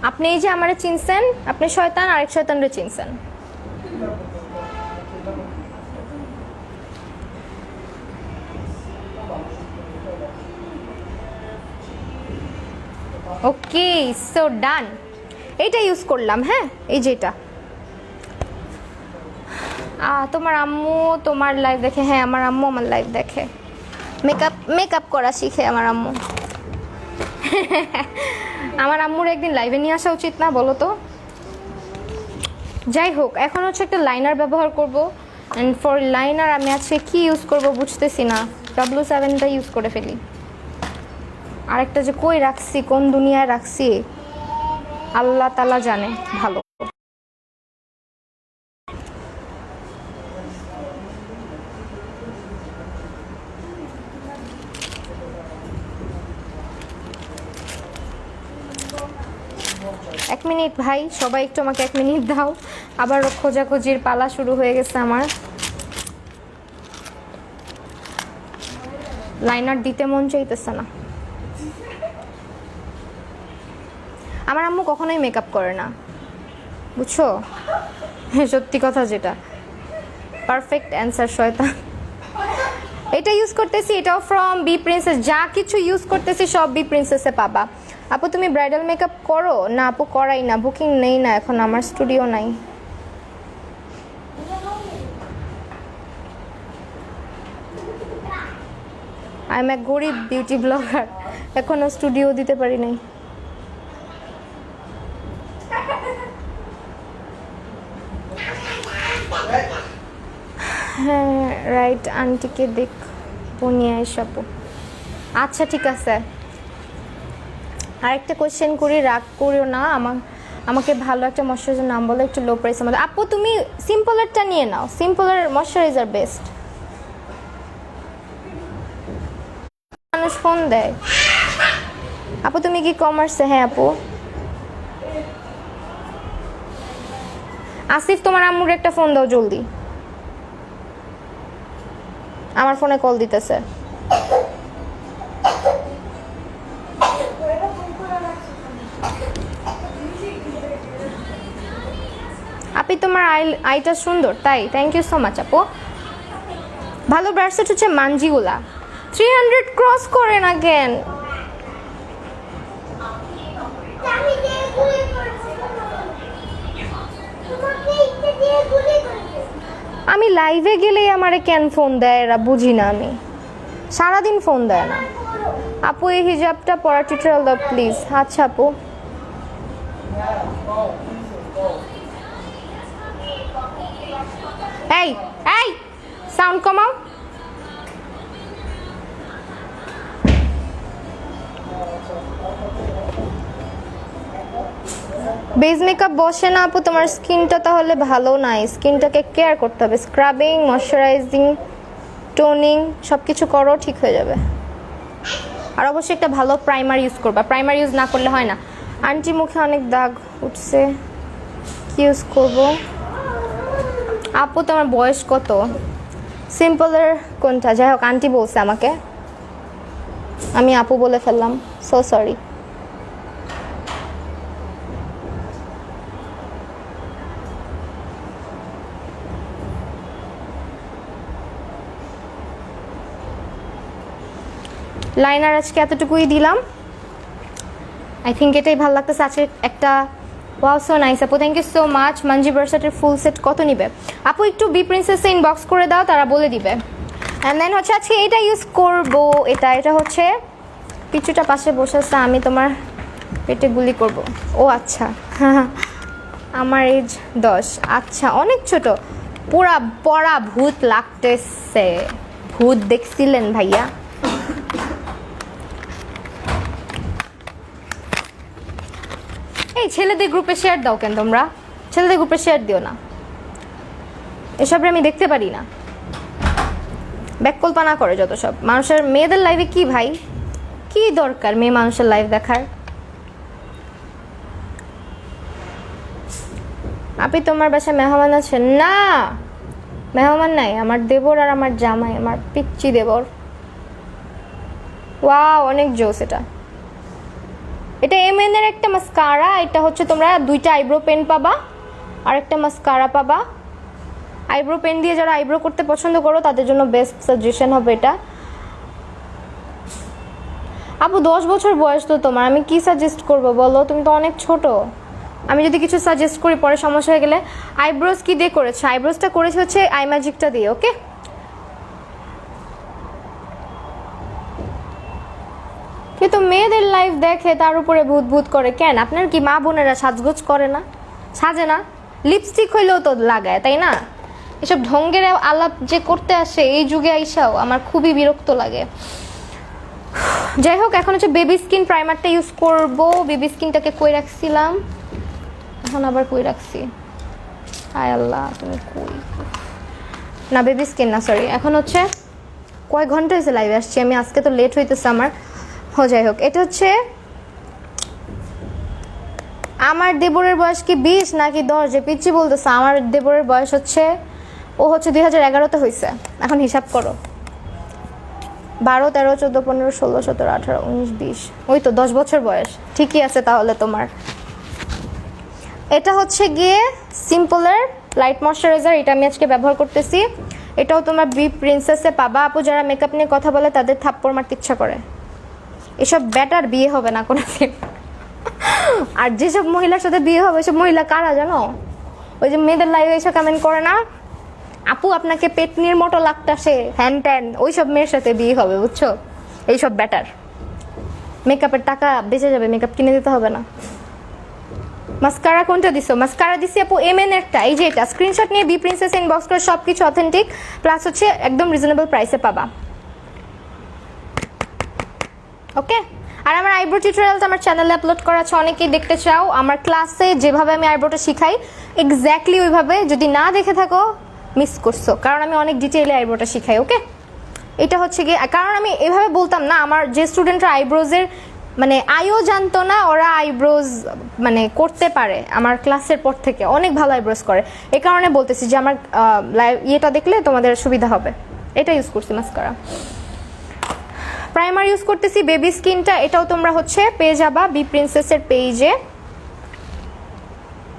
Speaker 1: আপনি এই যে আমারে চিনছেন, আপনি শয়তান আরেক শয়তানরে চিনছেন। ওকে, সো ডান। এইটা ইউজ করলাম। হ্যাঁ এই যেটা, তোমার আম্মু তোমার লাইভ দেখে? হ্যাঁ আমার আম্মু আমার লাইভ দেখে, মেকআপ করা শিখে আমার আম্মু। আমার আম্মুর একদিন লাইভে নিয়ে আসা উচিত না বলো তো? যাই হোক, এখন হচ্ছে একটা লাইনার ব্যবহার করব। অ্যান্ড ফর লাইনার আমি আজকে কি ইউজ করব বুঝতেছি না, W7টা ইউজ করে ফেলি। আরেকটা যে কই রাখছি, কোন দুনিয়ায় রাখছি আল্লাহ তাআলা জানে ভালো। এক মিনিট ভাই, সবাই একটু আমাকে 1 মিনিট দাও, আবার খোঁজাখুঁজির পালা শুরু হয়ে গেছে আমার। লাইনার দিতে মন চাইতেছে না। আমার আম্মু কখনোই মেকআপ করে না, বুঝছো? সত্যি কথা যেটা, পারফেক্ট অ্যান্সার শয়তান। এটা ইউজ করতেছি, এটাও ফ্রম বি প্রিন্সেস। যা কিছু ইউজ করতেছি সব বি প্রিন্সেসে পাবা। আপু তুমি ব্রাইডাল মেকআপ করো? না আপু করাই না, বুকিং নেই না এখন, আমার স্টুডিও নাই। আই এম এ গরিব বিউটি ব্লগার, এখনো স্টুডিও দিতে পারি নাই। হ্যাঁ রাইট, আন্টিকে দেখ নিয়ে এসব। আচ্ছা ঠিক আছে, আরেকটা কোয়েশ্চেন করি, রাগ করিও না। আমাকে ভালো একটা ময়শ্চারাইজার নাম বলো, একটু লো প্রাইসের মধ্যে। আপু তুমি সিম্পলেরটা নিয়ে নাও, সিম্পলের ময়শ্চারাইজার বেস্ট। মানুষ ফোন দেয়। আপু তুমি কি কমার্সে? হ্যাঁ আপু। আসিফ তোমার আম্মুর একটা ফোন দাও জলদি, আমার ফোনে কল দিতেছে। আপনি তোমার আইটা সুন্দর তাই, থ্যাংক ইউ সো মাচ আপু। ভালো ব্রাশসেট হচ্ছে মানজিগুলা। 300 ক্রস করে না কেন? আমি লাইভে গেলেই আমারে কেন ফোন দেয় এরা, বুঝি না আমি। সারাদিন ফোন দেয় না। আপু এই হিজাবটা পড়া টিউটোরিয়াল দাও প্লিজ। আচ্ছা আপু। এই এই সাউন্ড কমাও। বেস মেকআপ বসে না আপু, তোমার স্কিনটা তাহলে ভালো নাই। স্কিনটাকে কেয়ার করতে হবে, স্ক্রাবিং, ময়শ্চারাইজিং, টোনিং সব কিছু করো, ঠিক হয়ে যাবে। আর অবশ্যই একটা ভালো প্রাইমার ইউজ করবা, প্রাইমার ইউজ না করলে হয় না। আন্টি মুখে অনেক দাগ উঠছে, কি ইউজ করবো? আপু তোমার বয়স কত? সিম্পলের কোনটা? যাই হোক আন্টি বলছে আমাকে, আমি আপু বলে ফেললাম, সো সরি। লাইনার আজকে এতটুকুই দিলাম, আই থিঙ্ক এটাই ভালো লাগতেছে আজকে একটা। ওয়াও সো নাইস আপু, থ্যাংক ইউ সো মাচ। মানজি ভার্সেটের ফুল সেট কত নিবে? আপু একটু বি প্রিন্সেসে ইনবক্স করে দাও, তারা বলে দিবে। অ্যান্ড দেন হচ্ছে আজকে এটা ইউজ করবো, এটা হচ্ছে পিছুটা পাশে বসেছে, আমি তোমার পেটে গুলি করব। ও আচ্ছা আমার এজ 10। আচ্ছা অনেক ছোট, পুরা পড়া ভূত লাগতেছে। ভূত দেখছিলেন ভাইয়া? এই ছেলেদের গ্রুপে শেয়ার দাও কেন তোমরা? ছেলেদের গ্রুপে শেয়ার দিও না, এসব আমি দেখতে পারি না। ব্যাককল্পনা করে যত সব। মানুষের মেয়েদের লাইভে কি ভাই, কি দরকার মেয়ে মানুষের লাইভ দেখার? আপনি তোমার বাসায় মেহমান আছেন? না মেহমান নাই, আমার দেবর আর আমার জামাই, আমার পিচ্চি দেবর। ওয়াও অনেক জোস। এটা এমএন এর একটা মাস্কারা। এটা হচ্ছে তোমরা দুইটা আইব্রো পেন পাবা আর একটা মাস্কারা পাবা। আইব্রো পেন দিয়ে যারা আইব্রো করতে পছন্দ করো তাদের জন্য বেস্ট সাজেশন হবে এটা। আপু 10 বছর বয়স তো তোমার, আমি কি সাজেস্ট করব বলো? তুমি তো অনেক ছোট। আমি যদি কিছু সাজেস্ট করি পরে সমস্যা হয়ে গেলে। আইব্রোজ কি দিয়ে করেছে? আইব্রোজটা করেছে হচ্ছে আই ম্যাজিকটা দিয়ে। ওকে কিন্তু মেয়েদের লাইফ দেখে তার উপরে ভূত ভূত করে কেন? আপনার কি মা বোনেরা সাজগোজ করে না? সাজে না? লিপস্টিক হইলেও তো লাগায়, তাই না? এসব ঢঙ্গের আলাপ যে করতে আসে এই যুগে আইসাও আমার খুবই বিরক্ত লাগে। যাই হোক এখন হচ্ছে বেবি স্কিন প্রাইমারটা ইউজ করব। বেবি স্কিনটাকে কই রাখছিলাম, এখন আবার কই রাখছি? হায় আল্লাহ, তুমি কই? না বেবি স্কিন না, সরি। এখন হচ্ছে কয় ঘন্টা হয়েছে লাইভে আসছি আমি, আজকে তো লেট হইতেছে আমার। যাই হোক এটা হচ্ছে আমার দেবরের বয়স কি 20 নাকি 10? যে পিচ্ছি বলতেছে। আমার দেবরের বয়স হচ্ছে, ও হচ্ছে 2011-তে হয়েছে। এখন হিসাব করো, 12, 13, 14, 15, 16, 17, 18, 19, 20, ওই তো 10 বছর বয়স। ঠিকই আছে তাহলে তোমার। এটা হচ্ছে গিয়ে সিম্পলের লাইট ময়শ্চারাইজার, এটা আমি আজকে ব্যবহার করতেছি। এটাও তোমার বি প্রিন্সেসে পাবা। আপু যারা মেকআপ নিয়ে কথা বলে তাদের থাপ্পড় মারতে ইচ্ছা করে। এসব ব্যাটার বিয়ে হবে না কোনোদিন। আর যেসব মহিলার সাথে বিয়ে হবে এসব মহিলা কারা জানো? ওই যে মেয়েদের লাইভে এসে কমেন্ট করে না, আপু আপনাকে পেটনির মতো লাগতাছে হ্যান ট্যান, ওই সব মেয়ের সাথে বিয়ে হবে, বুঝছো? এইসব ব্যাটার। মেকআপের টাকা বেঁচে যাবে, মেকআপ কিনে দিতে হবে না। মাস্কারা কোনটা দিছো? মাস্কারা দিছি আপু এমএন এরটা, এই যে এটা স্ক্রিনশট নিয়ে বি প্রিন্সেস ইনবক্স করে, সবকিছু অথেন্টিক প্লাস হচ্ছে একদম রিজনেবল প্রাইসে পাবা। ওকে, আর আমার আইব্রো টিউটোরিয়ালটা আমার চ্যানেলে আপলোড করা আছে, অনেকেই দেখতে চাও। আমার ক্লাসে যেভাবে আমি আইব্রোটা শিখাই এক্স্যাক্টলি ওইভাবে, যদি না দেখে থাকো মিস করছো, কারণ আমি অনেক ডিটেইলে আইব্রোটা শিখাই। ওকে, এটা হচ্ছে কি, কারণ আমি এভাবে বলতাম না, আমার যে স্টুডেন্টরা আইব্রোজের মানে আইও জানতো না ওরা আইব্রোজ মানে করতে পারে, আমার ক্লাসের পর থেকে অনেক ভালো আইব্রোজ করে। এই কারণে বলতেছি যে আমার ইয়েটা দেখলে তোমাদের সুবিধা হবে। এটা ইউজ করছি মাস্কারা। প্রাইমার ইউজ করতেছি বেবি স্কিনটা, এটাও তোমরা হচ্ছে পেয়ে যাবা বি প্রিন্সেসের পেজে।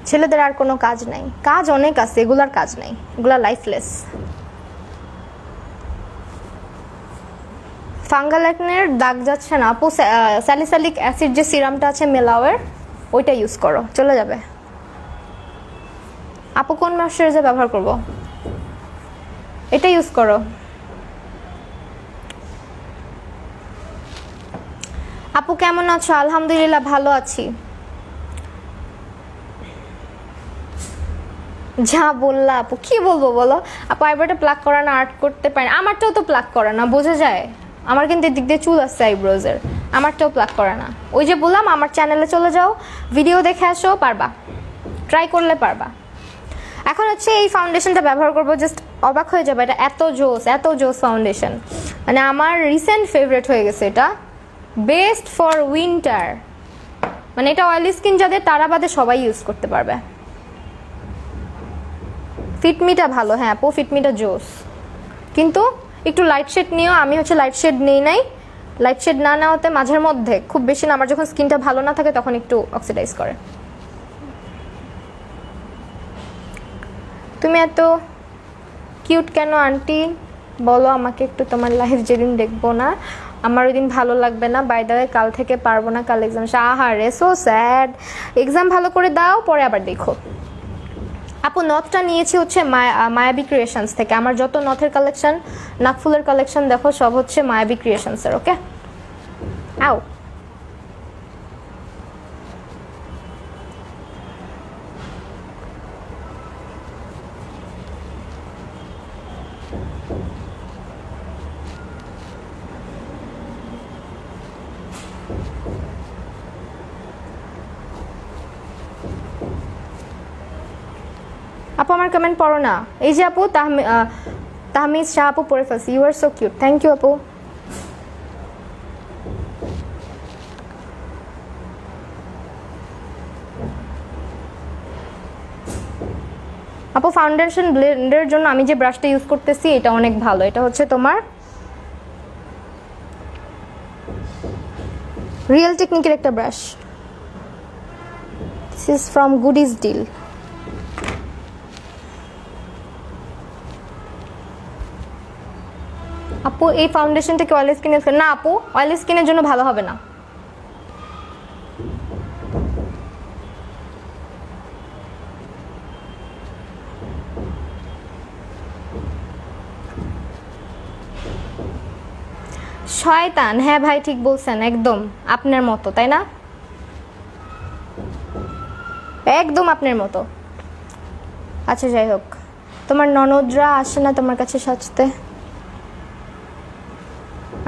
Speaker 1: ছেলেদের আর কোনো কাজ নাই, কাজ অনেক আছে, এগুলার কাজ নাই, এগুলা লাইফলেস। ফাঙ্গাল অ্যাকনের দাগ যাচ্ছে না আপু, স্যালিসাইলিক অ্যাসিড যে সিরামটা আছে মেলাওয়ের, ওইটা ইউজ করো, চলে যাবে। আপু কোন ময়শ্চারাইজার ব্যবহার করব? এটা ইউজ করো। আপু কেমন আছো? আলহামদুলিল্লাহ ভালো আছি। যা বললা আপু, কি বলবো বলো আপু? আইব্রোটা প্লাক করা না, আর্ট করতে পারি, আমারটাও তো প্লাক করা না, বোঝা যায়। আমার কিন্তু এদিক দিয়ে চুল আসছে আইব্রোজের, আমারটাও প্লাক করা না। ওই যে বললাম আমার চ্যানেলে চলে যাও, ভিডিও দেখে আসো, পারবা, ট্রাই করলে পারবা। এখন হচ্ছে এই ফাউন্ডেশনটা ব্যবহার করবো, জাস্ট অবাক হয়ে যাবে, এটা এত জোস, এত জোস ফাউন্ডেশন, মানে আমার রিসেন্ট ফেভারিট হয়ে গেছে এটা। বেস্ট ফর উইন্টার, মানে এটা অয়েলি স্কিন যাদের তারা বাদে সবাই ইউজ করতে পারবে। ফিটমিটা ভালো, হ্যাঁ আপু ফিটমিটা জোস, কিন্তু একটু লাইট শেড নিও। আমি হচ্ছে লাইট শেড নেই নাই, লাইট শেড না নেওয়াতে মাঝের মধ্যে, খুব বেশি না, আমার যখন স্কিনটা ভালো না থাকে তখন একটু অক্সিডাইজ করে। তুমি এত কিউট কেন আন্টি? বলো আমাকে একটু, তোমার লাইফ যেদিন দেখবো না আমার ওই দিন ভালো লাগবে না। বাই দ্য ওয়ে কাল থেকে পারবো না, কাল এক্সাম। আহারে সো স্যাড। এক্সাম ভালো করে দাও, পরে আবার দেখো। আপু নথটা নিয়েছি হচ্ছে মায়াবী ক্রিয়েশনস থেকে। আমার যত নথের কালেকশন, নাকফুলের কালেকশন দেখো সব হচ্ছে মায়াবী ক্রিয়েশনসের। ওকে, আও আপু আমার কমেন্ট পড়ো না। এই যে আপু তাহমিদ শাহ আপু পড়ে ফেলছি। You are so cute, thank you আপু। আপু ফাউন্ডেশন ব্লেন্ডের জন্য আমি যে ব্রাশটা ইউজ করতেছি এটা অনেক ভালো। এটা হচ্ছে তোমার রিয়েল টেকনিকের একটা brush. This is from goodies deal. আপু এই ফাউন্ডেশনটা কি অয়েলি স্কিনের? না আপু, অয়েলি স্কিনের জন্য ভালো হবে না। শয়তান, হ্যাঁ ভাই ঠিক বলছেন, একদম আপনার মতো, তাই না? একদম আপনার মতো। আচ্ছা যাই হোক, তোমার ননদরা আসে না তোমার কাছে সাজতে?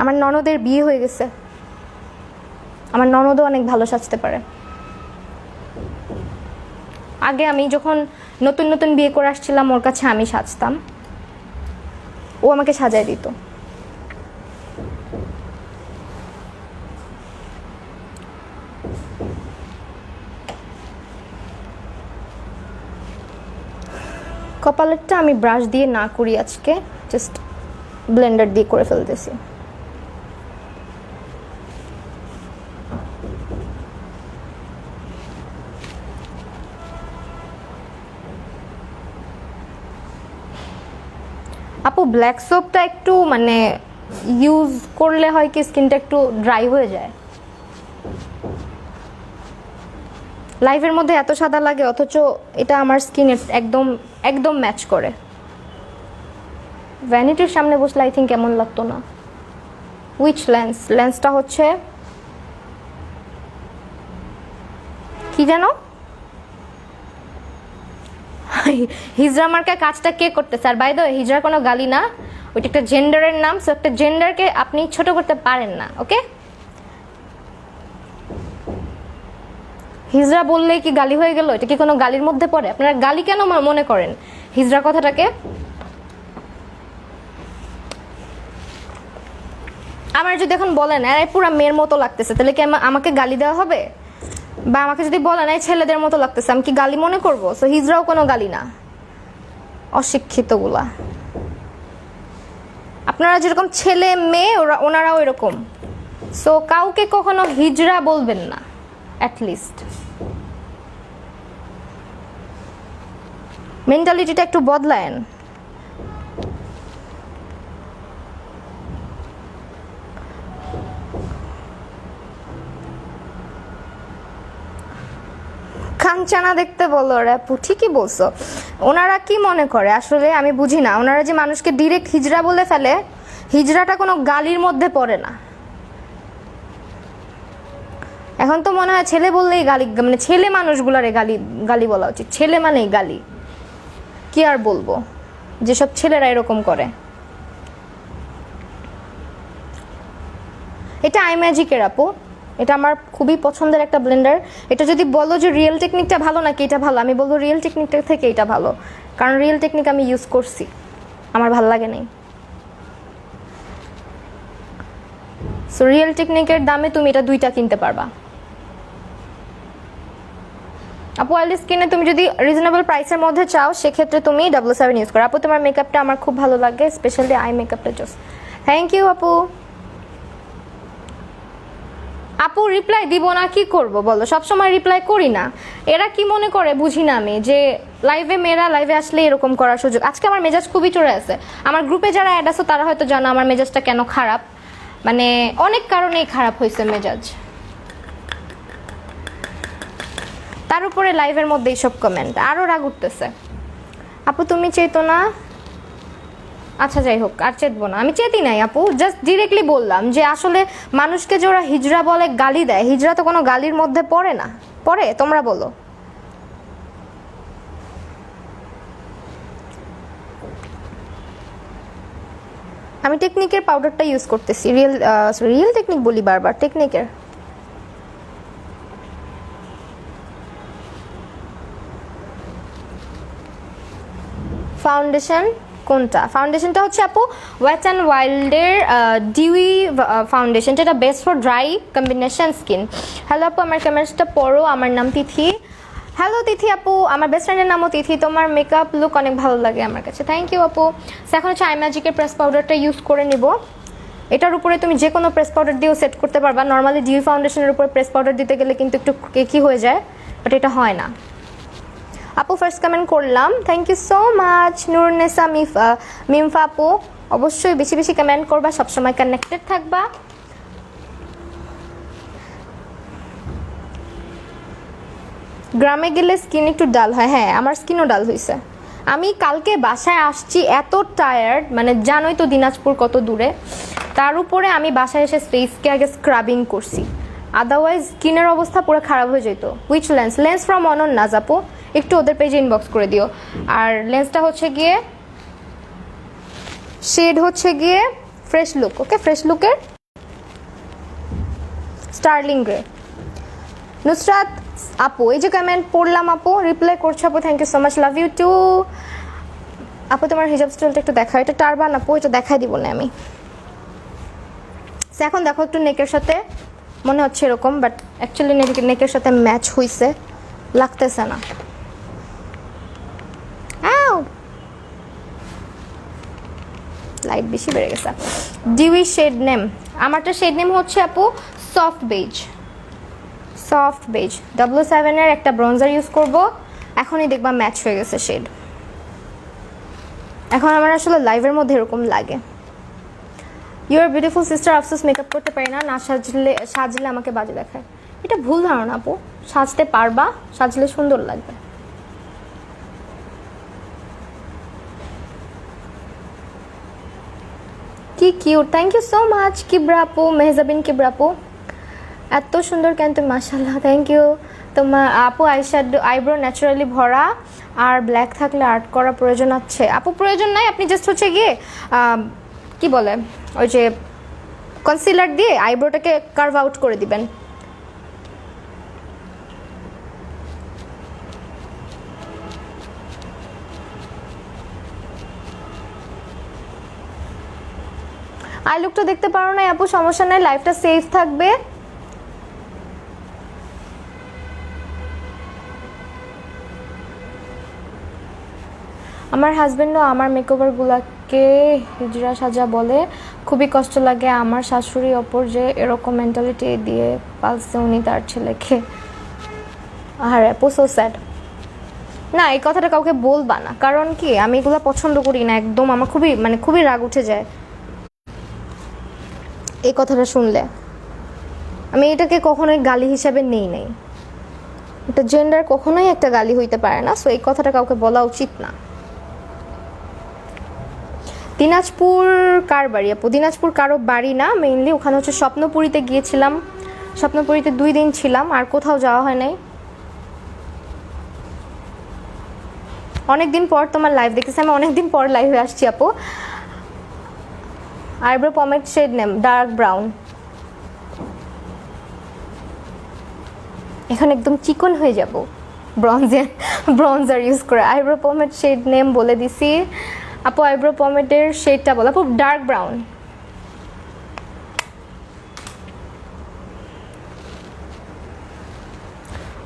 Speaker 1: আমার ননদের বিয়ে হয়ে গেছে, আমার ননদও অনেক ভালো সাজতে পারে। আগে আমি যখন নতুন নতুন বিয়ে করে আসছিলাম ওর কাছে আমি সাজতাম, ও আমাকে সাজায় দিত। কপালেরটা আমি ব্রাশ দিয়ে না করি আজকে, জাস্ট ব্লেন্ডার দিয়ে করে ফেলতেছি। আপু ব্ল্যাক সোপটা একটু মানে ইউজ করলে হয় কি স্কিনটা একটু ড্রাই হয়ে যায়। লাইভের মধ্যে এত সাদা লাগে অথচ এটা আমার স্কিনে একদম একদম ম্যাচ করে। ভ্যানিটির সামনে বসলে আই থিঙ্ক কেমন লাগতো না। Which lens? লেন্সটা হচ্ছে কি জানো, হিজড়া মার্কা কাজটা কে করতেছে? আর বাই দ্য ওয়ে হিজড়া কোনো গালি না, ওইটা একটা জেন্ডারের নাম, সো একটা জেন্ডারকে আপনি ছোট করতে পারেন না, ওকে? হিজড়া বললেই কি গালি হয়ে গেল? এটা কি কোনো গালির মধ্যে পড়ে? আপনারা গালি কেন মনে করেন হিজড়া কথাটাকে? আমার যদি এখন বলেন আরে পুরো মেয়ের মতো লাগতেছে, তাহলে কি আমাকে গালি দেওয়া হবে? বা আমাকে যদি বলেন এই ছেলেদের মতো লাগতেছে, আমি কি গালি মনে করবো? সো হিজড়াও কোনো গালি না, অশিক্ষিতগুলা। আপনারা যেরকম ছেলে মেয়ে ওনারাও এরকম, সো কাউকে কখনো হিজড়া বলবেন না, অ্যাটলিস্ট মেন্টালিটিটা একটু বদলায়েন। কাঞ্চানা দেখতে বলো রে আপু, ঠিকই বলছো। ওনারা কি মনে করে আসলে আমি বুঝি না, ওনারা যে মানুষকে ডিরেক্ট হিজড়া বলে ফেলে, হিজড়াটা কোনো গালির মধ্যে পড়ে না। এখন তো মনে হয় ছেলে বললেই গালি, মানে ছেলে মানুষগুলারে গালি গালি বলা উচিত, ছেলে মানেই গালি। কি আর বলবো, যেসব ছেলেরা এরকম করে। এটা আইম্যাজিকের আপু, এটা আমার খুবই পছন্দের একটা ব্লেন্ডার। এটা যদি বলো যে রিয়েল টেকনিকটা ভালো নাকি এটা ভালো, আমি বলবো রিয়েল টেকনিকটা থেকে এটা ভালো, কারণ রিয়েল টেকনিক আমি ইউজ করছি, আমার ভালো লাগে নাই। সো রিয়েল টেকনিকের দামে তুমি এটা দুইটা কিনতে পারবা আপু। অয়েলি স্কিনে তুমি যদি রিজনেবল প্রাইসের মধ্যে চাও সেক্ষেত্রে তুমি W7 ইউজ করো আপু। তোমার মেকআপটা আমার খুব ভালো লাগে, স্পেশালি আই মেকআপটা জাস্ট। থ্যাংক ইউ আপু। আপু রিপ্লাই দিব না, কি করব বলো, সবসময় রিপ্লাই করি না। এরা কি মনে করে বুঝি না আমি, যে লাইভে মেয়েরা লাইভে আসলে এরকম করার সুযোগ। আজকে আমার মেজাজ খুবই চড়ে আছে। আমার গ্রুপে যারা অ্যাড আছে তারা হয়তো জানো আমার মেজাজটা কেন খারাপ, মানে অনেক কারণেই খারাপ হয়েছে মেজাজ, তার উপরে লাইভের মধ্যে এইসব কমেন্ট, আরও রাগ উঠতেছে। আপু তুমি চেতো না? আচ্ছা যাই হোক, আর চেতবো না, আমি চেতি নাই আপু, জাস্ট ডিরেক্টলি বললাম যে আসলে মানুষকে যে ওরা হিজড়া বলে গালি দেয়, হিজড়া তো কোনো গালির মধ্যে পড়ে না। পড়ে? তোমরা বলো। আমি টেকনিকের পাউডারটা ইউজ করতেছি, রিয়েল টেকনিক বলি বারবার, টেকনিকের। ফাউন্ডেশন কোনটা? ফাউন্ডেশনটা হচ্ছে আপু ওয়েট অ্যান্ড ওয়াইল্ডের ডিউই ফাউন্ডেশন, যেটা best for dry combination skin. Hello আপু, আমার কমেন্টসটা পড়ো। আমার নাম তিথি। হ্যালো তিথি আপু, আমার বেস্ট ফ্রেন্ডের নামও তিথি। তোমার মেকআপ লুক অনেক ভালো লাগে আমার কাছে। থ্যাংক ইউ আপু। এখন হচ্ছে আই ম্যাজিকের প্রেস পাউডারটা ইউজ করে নিব। এটার উপরে তুমি যে কোনো প্রেস পাউডার দিয়েও সেট করতে পারবা। নর্মালি ডিউই ফাউন্ডেশনের উপরে প্রেস পাউডার দিতে গেলে কিন্তু একটু কেকি হয়ে যায়, বাট এটা হয় না। আপু ফার্স্ট কমেন্ট করলাম, থ্যাংক ইউ সো মাচ। নুরনেসা মিমফা আপু, অবশ্যই বেশি বেশি কমেন্ট করবা, সবসময় কানেক্টেড থাকবা। গ্রামে গেলে স্কিন একটু ডাল হয়, হ্যাঁ আমার স্কিনও ডাল হয়েছে। আমি কালকে বাসায় আসছি এত টায়ার্ড, মানে জানোই তো দিনাজপুর কত দূরে, তার উপরে আমি বাসায় এসে ফেসকে আগে স্ক্রাবিং করছি, আদারওয়াইজ স্কিনের অবস্থা পুরো খারাপ হয়ে যেত। হুইচ লেন্স ফ্রম অনন্যাজ আপু, একটু ওদের পেজে ইনবক্স করে দিও। আর লেন্সটা হচ্ছে গিয়ে শেড হচ্ছে গিয়ে ফ্রেশ লুক, ওকে ফ্রেশ লুকের স্টার্লিং গ্রে। নুসরাত আপু, এই যে কমেন্ট পড়লাম আপু, রিপ্লাই করছো আপু, thank you so much, love you too আপু। তোমার হিজাব স্টাইলটা একটু দেখা, এটা টারবান আপু, এটা দেখাই দিব না আমি। এখন দেখো একটু নেকের সাথে মনে হচ্ছে এরকম, বাট অ্যাকচুয়ালি নেকের সাথে ম্যাচ হইছে, লাগতেছে না। লাইট বেশি বেড়ে গেছে। ডিউই শেড নেম, আমারটা শেড নেম হচ্ছে আপু soft base. Soft base W7 এর একটা ব্রঞ্জার ইউজ করব, এখনই দেখবা ম্যাচ হয়ে গেছে শেড। এখন আমার আসলে লাইভের মধ্যে এরকম লাগে। ইউর বিউটিফুল সিস্টার, আফসোস মেকআপ করতে পারি না, না সাজলে আমাকে বাজে দেখায়। এটা ভুল ধারণা আপু, সাজতে পারবা, সাজলে সুন্দর লাগবে। কি cute, thank you so much Kibra আপু, মেহজাবিন কিবরা আপু, এত সুন্দর কেন তুমি, মাশাআল্লাহ, থ্যাংক ইউ। তোমার আপু আইব্রো ন্যাচারালি ভরা, আর ব্ল্যাক থাকলে আর্ট করা প্রয়োজন আছে? আপু প্রয়োজন নাই, আপনি জাস্ট হচ্ছে গিয়ে কি বলে ওই যে কনসিলার দিয়ে আইব্রোটাকে কার্ভ আউট করে দিবেন। আই লুকটা দেখতে পারো না আপু, সমস্যা নাই, লাইফটা সেফ থাকবে। আমার হাজবেন্ডও আমার মেকওভারগুলোকে হিজড়া সাজা বলে, খুবই কষ্ট লাগে। আমার শাশুড়ি অপর যে এরকম মেন্টালিটি দিয়ে পালছে উনি তার ছেলেকে। আর আপু সো স্যাড। না এই কথাটা কাউকে বলবা না, কারণ কি আমি এগুলো পছন্দ করি না একদম, আমার খুবই রাগ উঠে যায় এই কথাটা শুনলে। আমি এটাকে কখনোই গালি হিসাবে নেই নাই, এটা জেন্ডার কখনোই একটা গালি হইতে পারে না, সো এই কথাটা কাউকে বলা উচিত না। দিনাজপুর কার বাড়ি আপু? দিনাজপুর কারো বাড়ি না, মেইনলি ওখানে হচ্ছে স্বপ্নপুরীতে গিয়েছিলাম, স্বপ্নপুরীতে 2 দিন ছিলাম, আর কোথাও যাওয়া হয় নাই। অনেকদিন পর তোমার লাইভ দেখতেছি, আমি অনেকদিন পর লাইভে আসছি আপু। Eyebrow pomade shade name dark brown, এখন একদম চিকন হয়ে যাব ব্রঞ্জার ইউজ করে। আইব্রো পমেড শেড নেম বলে দিছি আপু, আইব্রো পমেডের শেডটা বলো আপু। Dark brown.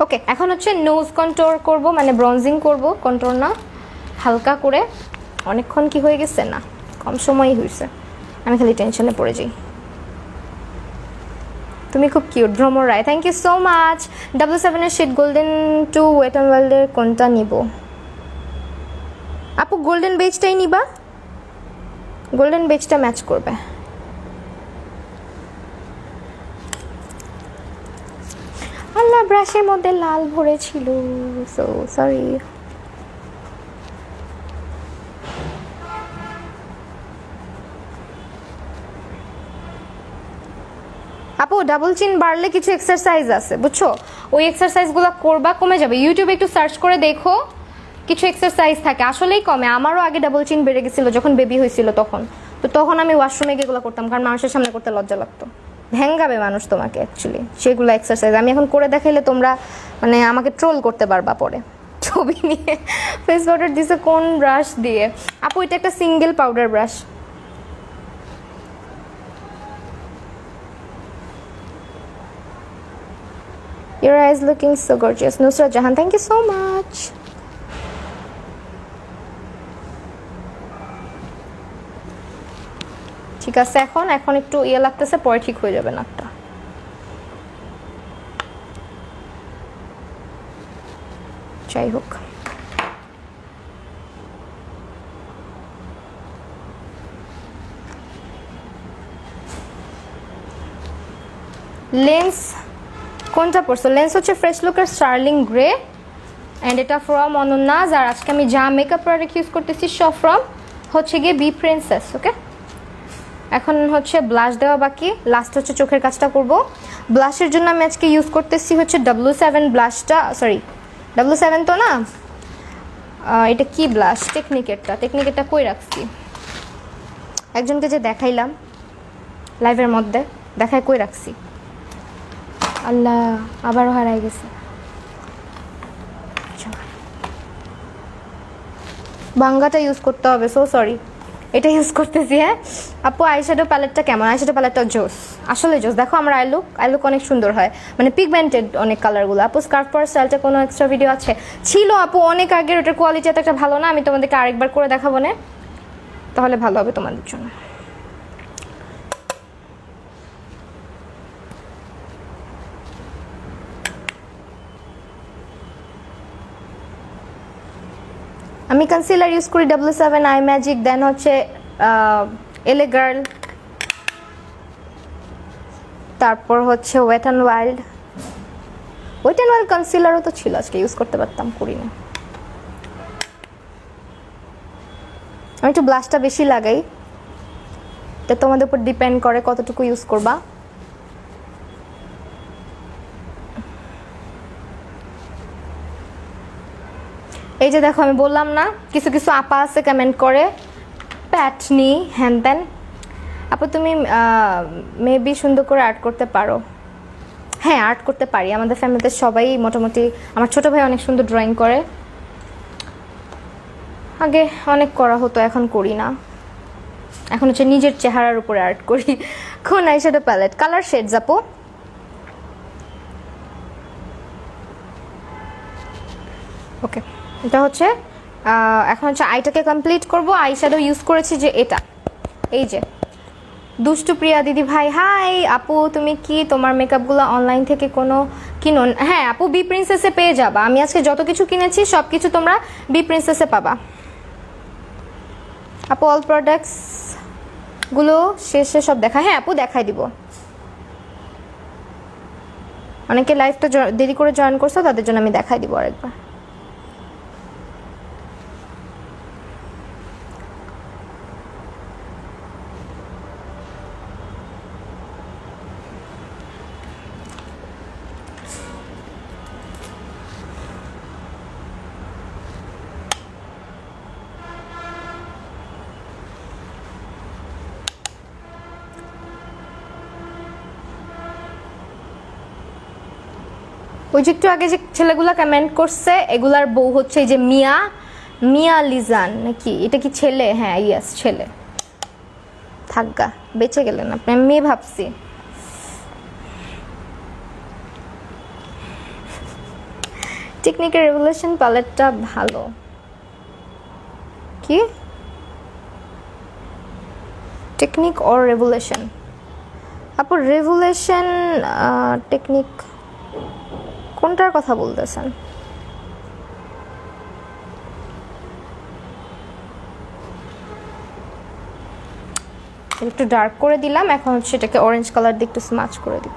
Speaker 1: ওকে, এখন হচ্ছে নোজ কন্ট্রোল করব, মানে ব্রঞ্জিং করব, কন্ট্রোল না, হালকা করে। অনেকক্ষণ কি হয়ে গেছে? না, কম সময়ই হয়েছে, আমি খালি টেনশনে পড়ে যাই। তুমি খুব cute. Bhromor Roy, thank you so much. 777 shade golden two wet and ওয়াইল্ডের কোনটা নিব আপু? গোল্ডেন বেজটাই নিবা, গোল্ডেন বেজটা ম্যাচ করবে। আল্লাহ, ব্রাশের মধ্যে লাল ভরেছিল, সো সরি। আপু ডাবল চিন বাড়লে কিছু এক্সারসাইজ আছে বুঝছো, ওই এক্সারসাইজগুলো করবা, কমে যাবে। ইউটিউবে একটু সার্চ করে দেখো, কিছু এক্সারসাইজ থাকে, আসলেই কমে। আমারও আগে ডাবল চিন বেড়ে গেছিলো যখন বেবি হয়েছিল, তখন আমি ওয়াশরুমে গিয়ে এগুলো করতাম, কারণ মানুষের সামনে করতে লজ্জা লাগতো, ভেঙ্গাবে মানুষ তোমাকে অ্যাকচুয়ালি সেগুলো এক্সারসাইজ। আমি এখন করে দেখাইলে তোমরা মানে আমাকে ট্রোল করতে পারবা পরে ছবি নিয়ে। ফেস পাউডার দিছে কোন ব্রাশ দিয়ে আপু? এটা একটা single powder brush. Your eyes looking so gorgeous. Nusrat Jahan, thank you so much. ঠিক আছে, এখন একটু ইয়ে লাগতেছে, পরে ঠিক হয়ে যাবে নাকটা। যাই হোক, লেন্স কোনটা পড়ছো? লেন্স হচ্ছে ফ্রেশ লুকের স্টার্লিং গ্রে, অ্যান্ড এটা ফ্রম অনন্যাজ। আর আজকে আমি যা মেকআপ প্রোডাক্ট ইউজ করতেছি সব ফ্রম হচ্ছে গিয়ে বি প্রিন্সেস। ওকে, এখন হচ্ছে ব্লাশ দেওয়া বাকি, লাস্ট হচ্ছে চোখের কাজটা করব। ব্লাশের জন্য আমি আজকে ইউজ করতেছি হচ্ছে W7 ব্লাশটা, সরি W7 তো না, এটা কি ব্লাশ? টেকনিকেরটা কই রাখছি? একজনকে যে দেখাইলাম লাইভের মধ্যে, দেখায় কই রাখছি? আল্লাহ, আবারও হারাই গেছে। বাঙ্গাটা ইউজ করতে হবে, সো সরি, এটা ইউজ করতেছি। হ্যাঁ আপু, আইশ্যাডো প্যালেটটা কেমন? আইশ্যাডো প্যালেটটা জোস, আসলে জোস। দেখো আমার আইলুক অনেক সুন্দর হয়, মানে পিগমেন্টেড অনেক কালারগুলো। আপু স্কার্ফ পরার স্টাইলটা কোনো এক্সট্রা ভিডিও আছে? ছিল আপু অনেক আগের, ওটার কোয়ালিটি এত একটা ভালো না, আমি তোমাদেরকে আরেকবার করে দেখাবো না, তাহলে ভালো হবে তোমাদের জন্য। আমি কনসিলার ইউজ করি W7 আই ম্যাজিক, দেন হচ্ছে এলে গার্ল, তারপর হচ্ছে ওয়েট অ্যান্ড ওয়াইল্ড কনসিলারও তো ছিল, আজকে ইউজ করতে পারতাম, করি না। আমি একটু ব্লাশটা বেশি লাগাই, এটা তোমাদের উপর ডিপেন্ড করে কতটুকু ইউজ করবা। এই যে দেখো, আমি বললাম না কিছু কিছু আপা আছে কমেন্ট করে প্যাটনি হ্যান ত্যান। আপু তুমি মেবি সুন্দর করে আর্ট করতে পারো। হ্যাঁ, আর্ট করতে পারি। আমাদের ফ্যামিলিতে সবাই মোটামুটি, আমার ছোট ভাই অনেক সুন্দর ড্রয়িং করে। আগে অনেক করা হতো, এখন করি না। এখন হচ্ছে নিজের চেহারার উপরে আর্ট করি। কোন আইশ্যাডো প্যালেট, কালার শেডস আপু? ওকে, এটা হচ্ছে এখন হচ্ছে আইটাকে কমপ্লিট করব। আইশ্যাডো ইউজ করেছি যে এটা, এই যে দুষ্টু প্রিয়া দিদি ভাই হাই। আপু তুমি কি তোমার মেকআপগুলো অনলাইন থেকে কোনো কিনো? হ্যাঁ আপু, বি প্রিন্সেসে পেয়ে যাবা। আমি আজকে যত কিছু কিনেছি সব কিছু তোমরা বি প্রিন্সেসে পাবা। আপু অল প্রোডাক্টস গুলো শেষে সব দেখা? হ্যাঁ আপু, দেখাই দিব। অনেকে লাইভটা দেরি করে জয়েন করছো, তাদের জন্য আমি দেখাই দিব আরেকবার। ওই যে একটু আগে যে ছেলেগুলা কমেন্ট করছে, এগুলার বউ হচ্ছে এই যে মিয়া লিজান নাকি? এটা কি ছেলে? হ্যাঁ ইয়াস, ছেলে। থাকগা, বেঁচে গেলেন আপনি, আমি মেয়ে ভাবছি। টেকনিকের রেভলিউশন প্যালেটটা ভালো। কি টেকনিক অর রেভলিউশন? আপু রেভলিউশন টেকনিক কোনটার কথা বলতেছেন? একটু ডার্ক করে দিলাম, এখন হচ্ছে এটাকে অরেঞ্জ কালার দিয়ে একটু স্মাচ করে দিব।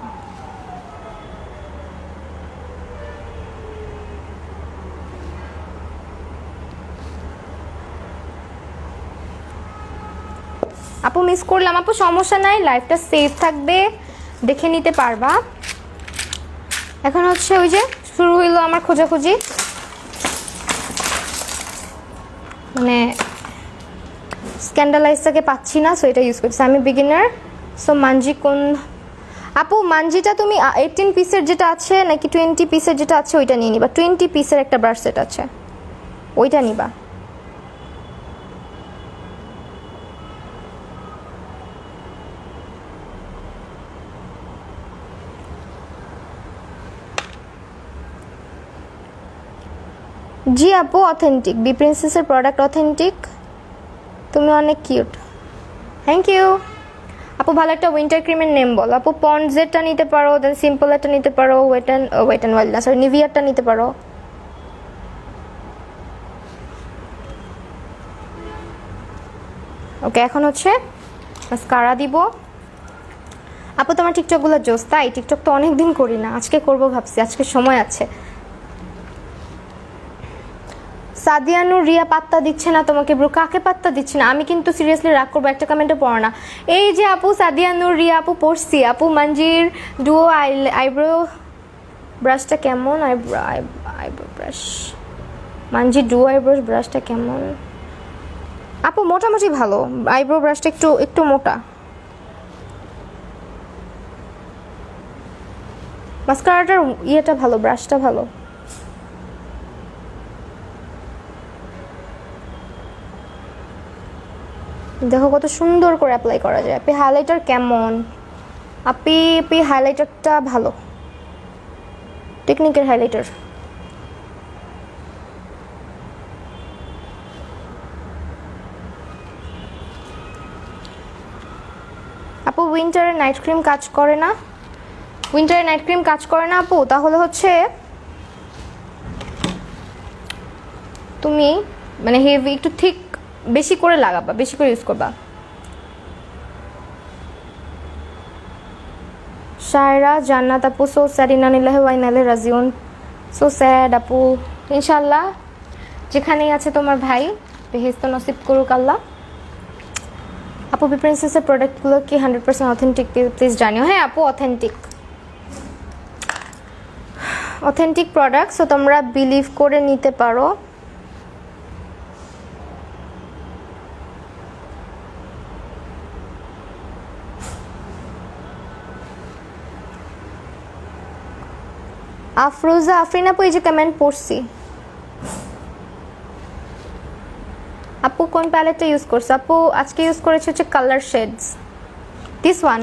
Speaker 1: আপু মিস করলাম। আপু সমস্যা নাই, লাইফটা সেভ থাকবে, দেখে নিতে পারবা। এখন হচ্ছে ওই যে শুরু হইলো আমার খোঁজাখুঁজি, মানে স্ক্যান্ডালাইজটাকে পাচ্ছি না, সো এটা ইউজ করছি। আমি বিগিনার, সো মানজি কোন? আপু মানজিটা তুমি 18 পিসের যেটা আছে নাকি 20 পিসের যেটা আছে ওইটা নিয়ে নিবা। 20 পিসের একটা ব্রাশ সেট আছে, ওইটা নিবা। জি আপু অথেন্টিক, বি প্রিন্সেসের প্রোডাক্ট অথেন্টিক। তুমি অনেক কিউট, থ্যাংক ইউ। আপু ভালো একটা উইন্টার ক্রিমের নেম বল। আপু পন্ডসেরটা নিতে পারো, দেন সিম্পলেরটা নিতে পারো, ওয়েট অ্যান্ড ওয়াইল্ড না, সরি নিভিয়ারটা নিতে পারো। ওকে, এখন হচ্ছে মাস্কারা দিব। আপু তোমার টিকটকগুলো জোস। তাই? টিকটক তো অনেক দিন করি না, আজকে করবো ভাবছি, আজকে সময় আছে। সাদিয়ানুর রিয়া পাত্তা দিচ্ছে না তোমাকে ব্রো। কাকে পাত্তা দিচ্ছে না? আমি কিন্তু সিরিয়াসলি রাগ করবো, একটা কমেন্টে পড়ো না। এই যে আপু সাদিয়ানুর রিয়া আপু পড়ছি। আপু মঞ্জির ডুও আইব্রো ব্রাশটা কেমন? আইব্রো ব্রাশ মঞ্জির ডুও আইব্রো ব্রাশটা কেমন? আপু মোটামুটি ভালো, আইব্রো ব্রাশটা একটু মোটা। মাস্কারাটার ইয়েটা ভালো, ব্রাশটা ভালো। দেখো কত সুন্দর করে অ্যাপ্লাই করা যায়। আপনি হাইলাইটার কেমন? আপনি হাইলাইটারটা ভালো, টেকনিকের হাইলাইটার। আপু উইন্টারে নাইট ক্রিম কাজ করে না? উইন্টারে নাইট ক্রিম কাজ করে না আপু? তাহলে হচ্ছে তুমি মানে হেভি একটু ঠিক বেশি করে লাগাবা, বেশি করে ইউজ করবা। শায়রা জান্নাত আপু সো স্যাড, ইন্না লিল্লাহি ওয়া ইন্না ইলাইহি রাজিউন। সো স্যাড আপু। ইনশাআল্লাহ যেখানেই আছে তোমার ভাই বেহেশত নসিব করুক আল্লাহ। আপু বি প্রিন্সেসের প্রোডাক্টগুলো কি 100% অথেন্টিক? প্লিজ জানিও। হ্যাঁ আপু অথেন্টিক, অথেন্টিক প্রোডাক্ট, সো তোমরা বিলিভ করে নিতে পারো। আফরোজা আফরিন আপু এই যে কমেন্ট পড়ছি। আপু কোন প্যালেটটা ইউজ করছো? আপু আজকে ইউজ করেছি হচ্ছে কালার শেডস, দিস ওয়ান।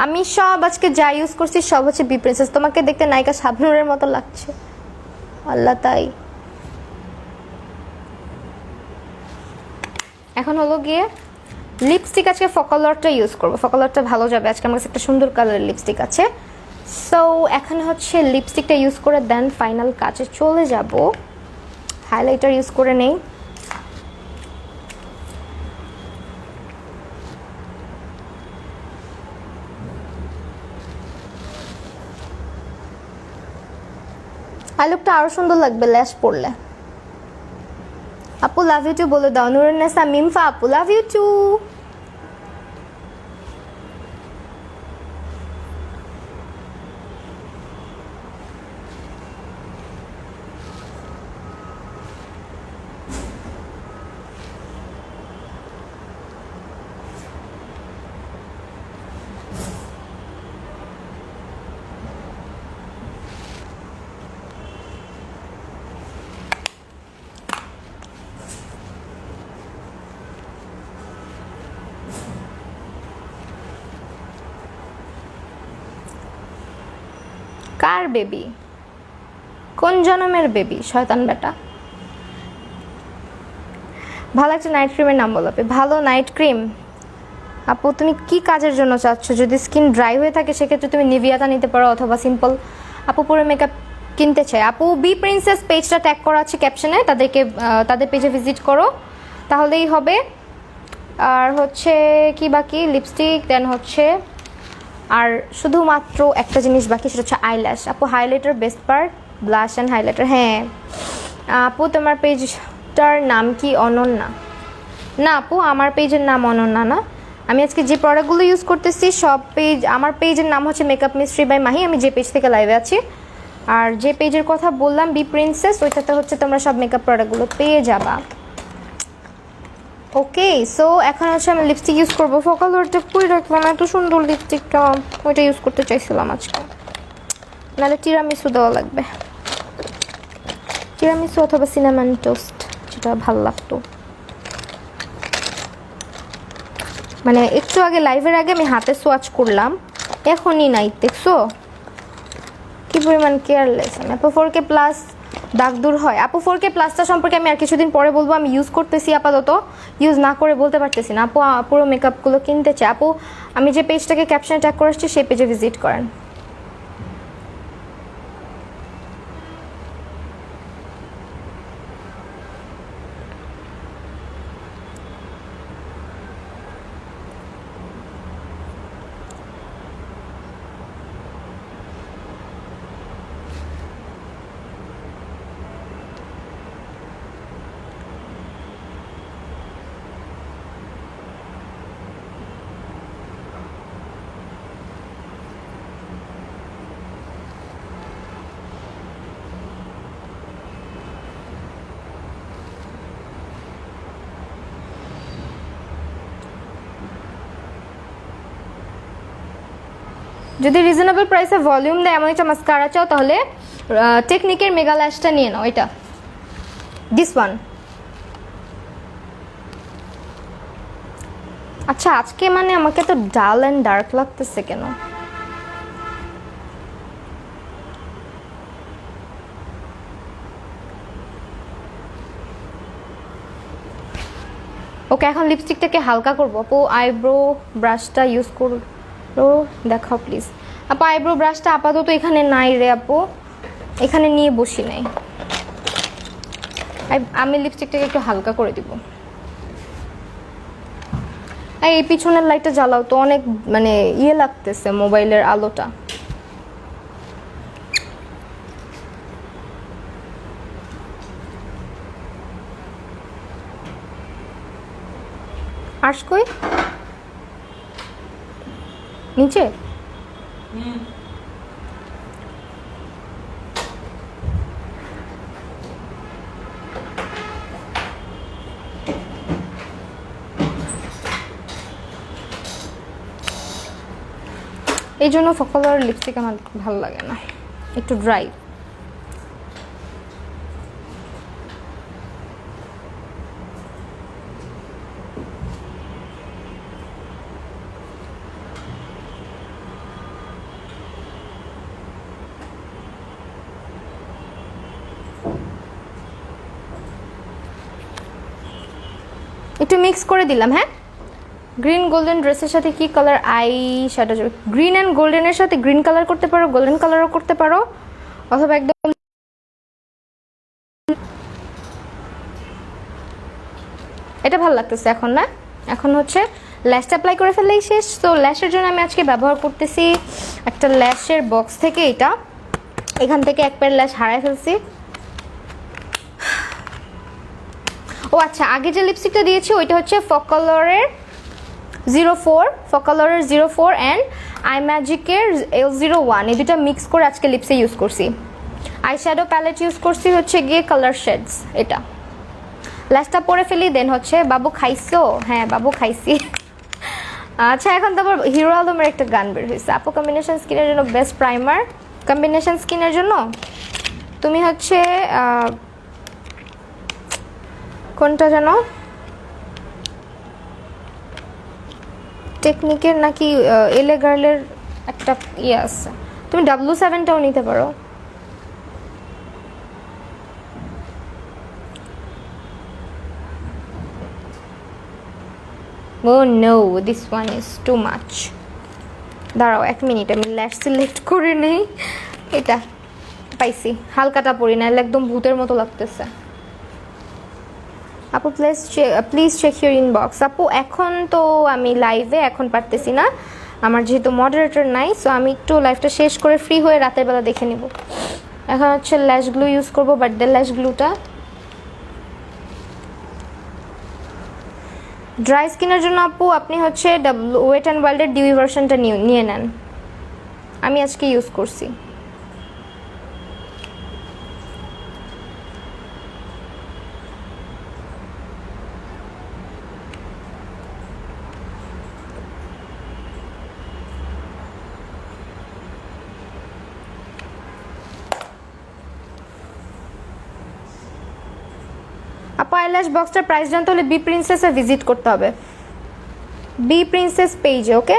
Speaker 1: আমি সব আজকে যা ইউজ করছি সব হচ্ছে বি প্রিন্সেস। তোমাকে দেখতে নায়িকা শাবনূরের মতো লাগছে, আল্লাহ তাই। এখন হলো গিয়ে লিপস্টিক, আজকে ফকালরটা ইউজ করবো। ফকালরটা ভালো যাবে আজকে, আমার কাছে একটা সুন্দর কালারের লিপস্টিক আছে। সো এখন হচ্ছে লিপস্টিকটা ইউজ করে দেন ফাইনাল কাজে চলে যাব। হাইলাইটার ইউজ করে নেই। আই লুকটা আরো সুন্দর লাগবে ল্যাশ পরলে। আপু লাভ ইউ টু বলে দাও। নুরুন্নেসা মিমফা আপু লাভ ইউ টু। কার বেবি? কোন জনমের বেবি? শয়তান বেটা। ভালো একটা নাইট ক্রিমের নাম বলো। ভালো নাইট ক্রিম আপু তুমি কি কাজের জন্য চাচ্ছ? যদি স্কিন ড্রাই হয়ে থাকে সেক্ষেত্রে তুমি নিভিয়াটা নিতে পারো, অথবা সিম্পল আপু পুরো মেকআপ কিনতে চাই। আপু বি প্রিন্সেস পেজটা ট্যাগ করা আছে ক্যাপশনে, তাদের পেজে ভিজিট করো তাহলেই হবে। আর হচ্ছে কি বাকি? লিপস্টিক, দেন হচ্ছে আর শুধুমাত্র একটা জিনিস বাকি, সেটা হচ্ছে আইল্যাশ। আপু highlighter best part, blush and highlighter. হ্যাঁ আপু তোমার পেজটার নাম কি অনন্যা? না আপু আমার পেজের নাম অনন্যা না। আমি আজকে যে প্রোডাক্টগুলো ইউজ করতেছি সব পেজ, আমার পেজের নাম হচ্ছে মেকআপ মিস্ট্রি বাই মাহি। আমি যে পেজ থেকে লাইভে আছি, আর যে পেজের কথা বললাম বি প্রিন্সেস, ওইটাতে হচ্ছে তোমরা সব মেকআপ প্রোডাক্টগুলো পেয়ে যাবা। ওকে সো এখন হচ্ছে আমি লিপস্টিক ইউজ করবো। ফকালরটা কই রাখলাম? এত সুন্দর লিপস্টিকটা, ওইটা ইউজ করতে চাইছিলাম আজকে, নাহলে টিরামিসু দেওয়া লাগবে। টিরামিসু অথবা সিনামন টোস্ট, যেটা ভালো লাগতো। মানে একটু আগে লাইভের আগে আমি হাতে সোয়াচ করলাম, এখনই নাই। দেখছো কি পরিমাণ কেয়ারলেস আমি। আপু 4K প্লাস দাগ দূর হয়? আপু 4K প্লাসটা সম্পর্কে আমি আর কিছুদিন পরে বলবো। আমি ইউজ করতেছি, আপাতত ইউজ না করে বলতে পারতেছি না। আপু পুরো মেকআপগুলো কিনতে চাই। আপু আমি যে পেজটাকে ক্যাপশনে ট্যাগ করে আসছি সেই পেজে ভিজিট করেন। যদি রিজনেবল প্রাইসে ভলিউম দেয় এমন একটা মাস্কারা চাও তাহলে টেকনিকের মেগা ল্যাশটা নিয়ে নাও, এটা দিস ওয়ান। আচ্ছা আজকে মানে আমাকে তো ডাল অ্যান্ড ডার্ক লাগতেছে কেন? ওকে এখন লিপস্টিকটাকে হালকা করবো। আপু আইব্রো ব্রাশটা ইউজ করো দেখাও প্লিজ। আপু আইব্রো ব্রাশটা আপাতত এখানে নাই রে আপু, এখানে নিয়ে বসি নাই। আমি লিপস্টিকটাকে একটু হালকা করে দিব। এই পিছনের লাইটটা জ্বালাও তো, অনেক মানে ইয়ে লাগতেছে মোবাইলের আলোটা। আর্শ কই নিচে? এই জন্য ফকালর লিপস্টিক আমার ভালো লাগে না। একটু ড্রাই। একটু মিক্স করে দিলাম। হ্যাঁ, গ্রিন গোল্ডেন ড্রেসের সাথে কি কালার আই শ্যাডো যাবে? গ্রিন অ্যান্ড গোল্ডেনের সাথে গ্রিন কালার করতে পারো, গোল্ডেন কালারও করতে পারো, অথবা একদম এটা ভালো লাগতেছে এখন না। এখন হচ্ছে ল্যাশটা অ্যাপ্লাই করে ফেললেই শেষ। তো ল্যাশের জন্য আমি আজকে ব্যবহার করতেছি একটা ল্যাশের বক্স থেকে এটা। এখান থেকে এক পেয়ার ল্যাশ হারাই ফেলছি। ও আচ্ছা, আগে যে লিপস্টিকটা দিয়েছি ওইটা হচ্ছে ফকালরের 04 অ্যান্ড আই ম্যাজিকের L01, এই দুটা মিক্স করে আজকে লিপসে ইউজ করছি। আই শ্যাডো প্যালেট ইউজ করছি হচ্ছে গিয়ে কালার শেডস। এটা ল্যাশটা পরে ফেলি, দেন হচ্ছে বাবু খাইছো? হ্যাঁ বাবু খাইছি। আচ্ছা, এখন তো আবার হিরো আলমের একটা গান বের হয়েছে, আপু কম্বিনেশন স্কিনের জন্য বেস্ট প্রাইমার। কম্বিনেশন স্কিনের জন্য তুমি হচ্ছে কোনটা জানো, টেকনিকের নাকি এলে গার্লের একটা ইয়ে আছে, তুমি W7টাও নিতে পারো। Oh no, this one is too much. দাঁড়াও 1 মিনিট, আমি ল্যাশ সিলেক্ট করে নেই। এটা পাইছি, হালকাটা পরি না, একদম ভূতের মতো লাগতেছে। আপু প্লিজ চেক ইউর ইনবক্স। আপু এখন তো আমি লাইভে এখন পারতেছি না, আমার যেহেতু মডারেটর নাই, সো আমি একটু লাইভটা শেষ করে ফ্রি হয়ে রাতের বেলা দেখে নিব। এখন হচ্ছে ল্যাশ গ্লু ইউজ করবো, বার্থডে ল্যাশ গ্লুটা। ড্রাই স্কিনের জন্য আপু আপনি হচ্ছে ওয়েট অ্যান্ড ওয়াইল্ডের ডিউই ভার্সনটা নিয়ে নেন, আমি আজকে ইউজ করছি। আপু আইল্যাশ বক্সটার প্রাইস জানতে হলে বি প্রিন্সেসে ভিজিট করতে হবে, বি প্রিন্সেস পেজে। ওকে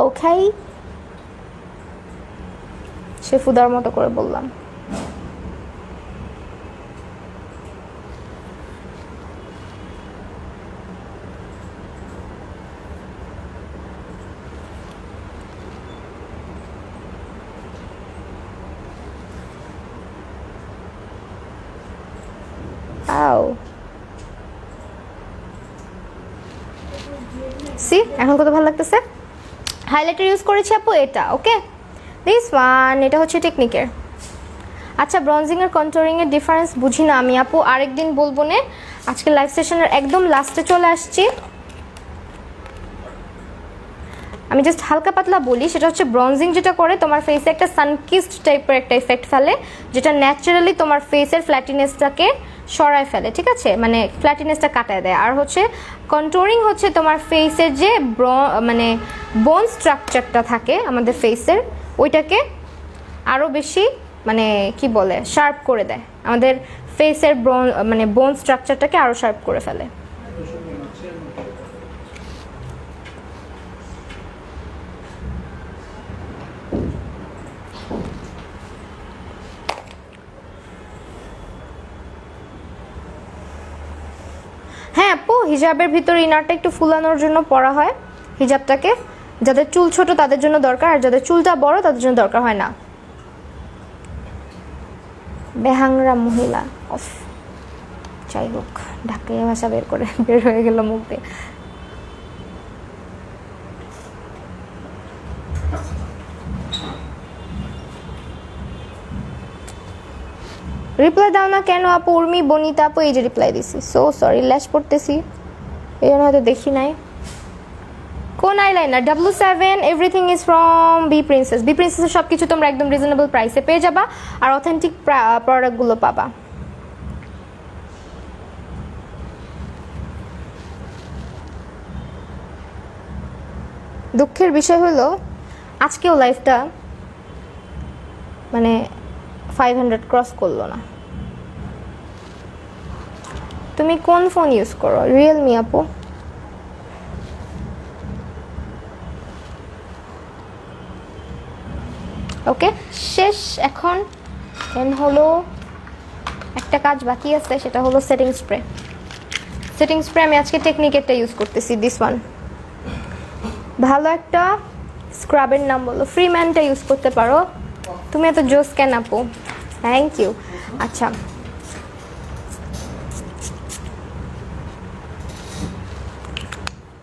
Speaker 1: ওকে, সে ফুদার মতো করে বললাম। সি এখন কত ভালো লাগতেছে। হাইলাইটার ইউজ করেছি আপু এটা। ওকে, দিস ওয়ান, এটা হচ্ছে টেকনিকের। আচ্ছা, ব্রঞ্জিং আর কন্ট্রোলিং এর ডিফারেন্স বুঝি না আমি আপু, আরেকদিন বলবো না, আজকে লাইভ সেশনের একদম লাস্টে চলে আসছি। আমি জাস্ট হালকা পাতলা বলি, সেটা হচ্ছে ব্রঞ্জিং যেটা করে তোমার ফেসে একটা সানকিস্ট টাইপের একটা এফেক্ট ফেলে, যেটা ন্যাচারালি তোমার ফেসের ফ্ল্যাটিনেসটাকে সরায় ফেলে, ঠিক আছে, মানে ফ্ল্যাটিনেসটা কাটায় দেয়। আর হচ্ছে কন্ট্রোলিং হচ্ছে তোমার ফেসের যে মানে বোন স্ট্রাকচারটা থাকে আমাদের ফেসের, ওইটাকে আরও বেশি মানে কি বলে শার্প করে দেয়, আমাদের ফেসের মানে বোন স্ট্রাকচারটাকে আরও শার্প করে ফেলে। হ্যাঁ আপু, হিজাবের ভিতরে ইনারটা একটু ফুলানোর জন্য পরা হয় হিজাবটাকে, যাদের চুল ছোট তাদের জন্য দরকার, আর যাদের চুলটা বড় তাদের জন্য দরকার হয় না। বেহাংরা মহিলা, অফ, যাই হোক ঢাকাইয়া ভাষা বের হয়ে গেল মুখ দিয়ে। রিপ্লাই দাও না কেন আপু? উর্মি বনিতা আপু এই যে রিপ্লাই দিছি, সো সরি, ল্যাশ পড়তেছি এই জন্য হয়তো দেখি নাই। কোন eyeliner? W7, everything is from B princess. B প্রিন্সেসের সব কিছু তোমরা একদম রিজনেবল প্রাইসে পেয়ে যাবা, আর অথেন্টিক প্রোডাক্টগুলো পাবা। দুঃখের বিষয় হলো আজকেও লাইফটা মানে 500 ক্রস করলো না। তুমি কোন ফোন ইউজ করো? রিয়েলমি আপু। ওকে শেষ এখন। দেন হলো একটা কাজ বাকি আছে, সেটা হলো সেটিং স্প্রে। সেটিং স্প্রে আমি আজকে টেকনিকেরটা ইউজ করতেছি, দিস ওয়ান। ভালো একটা স্ক্রাবের নাম বলো। ফ্রিম্যানটা ইউজ করতে পারো। তুমি এত জোস কেন আপু? Thank you. আচ্ছা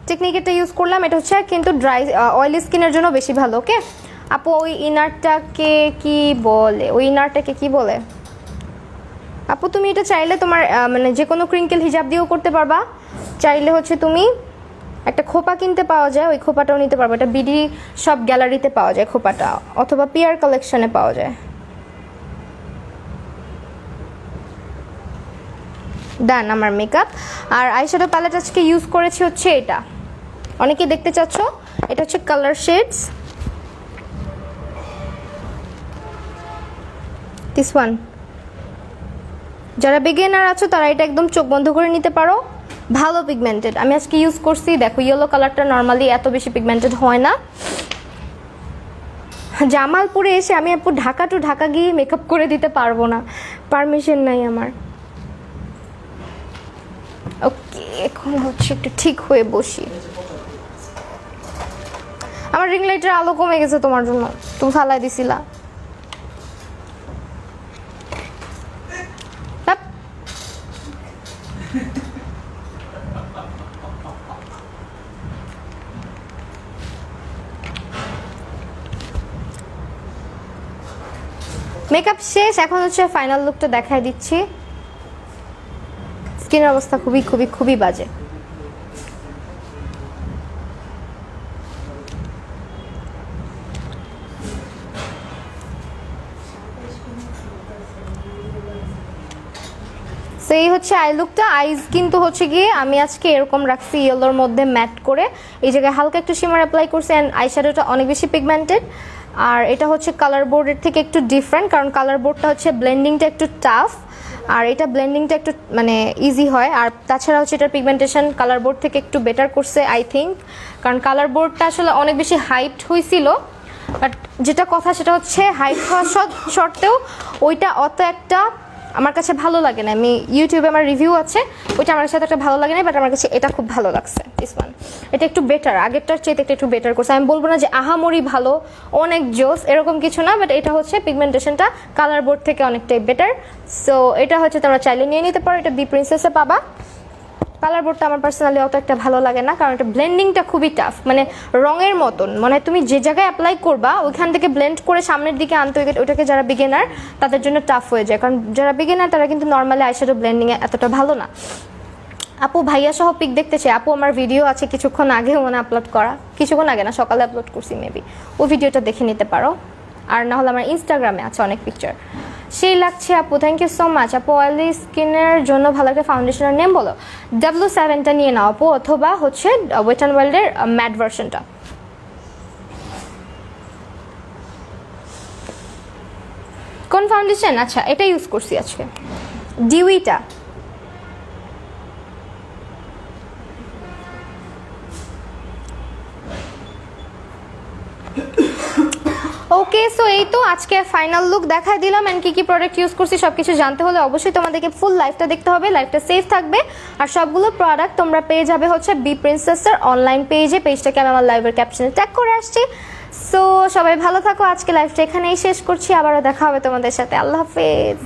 Speaker 1: টেকনিকেরটা ইউজ করলাম, এটা হচ্ছে কিন্তু ড্রাই অয়েলি স্কিনের জন্য বেশি ভালো। ওকে আপু ওই ইনারটাকে কি বলে? ওই ইনারটাকে কি বলে আপু? তুমি এটা চাইলে তোমার মানে যে কোনো ক্রিঙ্কেল হিজাব দিয়েও করতে পারবা। চাইলে হচ্ছে তুমি একটা খোপা কিনতে পাওয়া যায়, ওই খোপাটাও নিতে পারবে। এটা বিডি সব গ্যালারিতে পাওয়া যায় খোপাটা, অথবা পিয়ার কালেকশনে পাওয়া যায়। ডান আমার মেকআপ। আর আইশ্যাডো প্যালেট আজকে ইউজ করেছি হচ্ছে এটা, অনেকে দেখতে চাচ্ছ, এটা হচ্ছে কালার শেডস, দিস ওয়ান। যারা বিগিনার আছো তারা এটা একদম চোখ বন্ধ করে নিতে পারো, ভালো পিগমেন্টেড। আমি আজকে ইউজ করছি, দেখো ইয়েলো কালারটা নর্মালি এত বেশি পিগমেন্টেড হয় না। জামালপুরে এসে আমি আপু ঢাকা টু ঢাকা গিয়ে মেকআপ করে দিতে পারবো না, পারমিশন নাই আমার। ওকে এখন হচ্ছে একটু ঠিক হয়ে বসি। আমার রিং লাইটের আলো কমে গেছে তোমার জন্য, তুমি ফালাই দিছিলা। মেকআপ শেষ, এখন হচ্ছে ফাইনাল লুকটা দেখাই দিচ্ছি। স্কিনের অবস্থা খুবই খুবই খুবই বাজে। সেই হচ্ছে আই লুকটা। আইজ কিন্তু হচ্ছে গিয়ে আমি আজকে এরকম রাখছি ইয়েলোর মধ্যে ম্যাট করে, এই জায়গায় হালকা একটু শিমার অ্যাপ্লাই করছি। অ্যান্ড আই শ্যাডোটা অনেক বেশি পিগমেন্টেড। আর এটা হচ্ছে কালার বোর্ডের থেকে একটু ডিফারেন্ট, কারণ কালার বোর্ডটা হচ্ছে ব্লেন্ডিংটা একটু টাফ, আর এটা ব্লেন্ডিংটা একটু মানে ইজি হয়। আর তাছাড়া হচ্ছে এটার পিগমেন্টেশন কালার বোর্ড থেকে একটু বেটার করছে আই থিঙ্ক, কারণ কালার বোর্ডটা আসলে অনেক বেশি হাইপড হয়েছিল। বাট যেটা কথা সেটা হচ্ছে হাইপ হওয়া সত্ত্বেও ওইটা অত একটা আমার কাছে ভালো লাগে না। আমি ইউটিউবে আমার রিভিউ আছে, ওইটা আমার সাথে একটা ভালো লাগে না, বাট আমার কাছে এটা খুব ভালো লাগছে। দিস ওয়ান এটা একটু বেটার, আগেরটার চেয়ে একটু বেটার করছে। আমি বলবো না যে আহামরি ভালো, অনেক জোস এরকম কিছু না, বাট এটা হচ্ছে পিগমেন্টেশনটা কালার বোর্ড থেকে অনেকটাই বেটার। সো এটা হচ্ছে তোমরা চাইলে নিয়ে নিতে পারো, এটা বি প্রিন্সেসে পাবা। কালার বোর্ডটা আমার পার্সোনালি অত একটা ভালো লাগে না, কারণ এটা ব্লেন্ডিংটা খুবই টাফ, মানে রঙের মতন, মানে তুমি যে জায়গায় অ্যাপ্লাই করবা ওইখান থেকে ব্লেন্ড করে সামনের দিকে আনতে ওইটাকে যারা বিগিনার তাদের জন্য টাফ হয়ে যায়, কারণ যারা বিগিনার তারা কিন্তু নর্মালি আইশ্যাডো ব্লেন্ডিংয়ে এতটা ভালো না। আপু ভাইয়া সহ পিক দেখতে চাই। আপু আমার ভিডিও আছে কিছুক্ষণ আগে মনে আপলোড করা, কিছুক্ষণ আগে না সকালে আপলোড করছি মেবি, ওই ভিডিওটা দেখে নিতে পারো। আর না হলে আমার ইনস্টাগ্রামে আছে অনেক পিকচার। সেই লাগছে আপু, থ্যাংক ইউ সো মাচ। আপু অয়েলি স্কিনের জন্য ভালো একটা ফাউন্ডেশনের নেম বলো। W7টা নিয়ে নাও আপু, অথবা হচ্ছে ওয়েট অ্যান্ড ওয়াইল্ডের ম্যাট ভার্সনটা। কোন ফাউন্ডেশন? আচ্ছা এটা ইউজ করছি আজকে, ডিউইটা। ওকে সো এই তো আজকে ফাইনাল লুক দেখাই দিলাম, এন্ড কি কি প্রোডাক্ট ইউজ করছি সব কিছু জানতে হলে অবশ্যই তোমাদেরকে ফুল লাইফটা দেখতে হবে, লাইফটা সেফ থাকবে। আর সবগুলো প্রোডাক্ট তোমরা পেয়ে যাবে হচ্ছে বি প্রিন্সেসের অনলাইন পেজে, পেজটাকে আমি আমার লাইভের ক্যাপশনে ট্যাগ করে আসছি। সো সবাই ভালো থাকো, আজকে লাইভটা এখানেই শেষ করছি, আবারও দেখা হবে তোমাদের সাথে। আল্লাহ হাফেজ।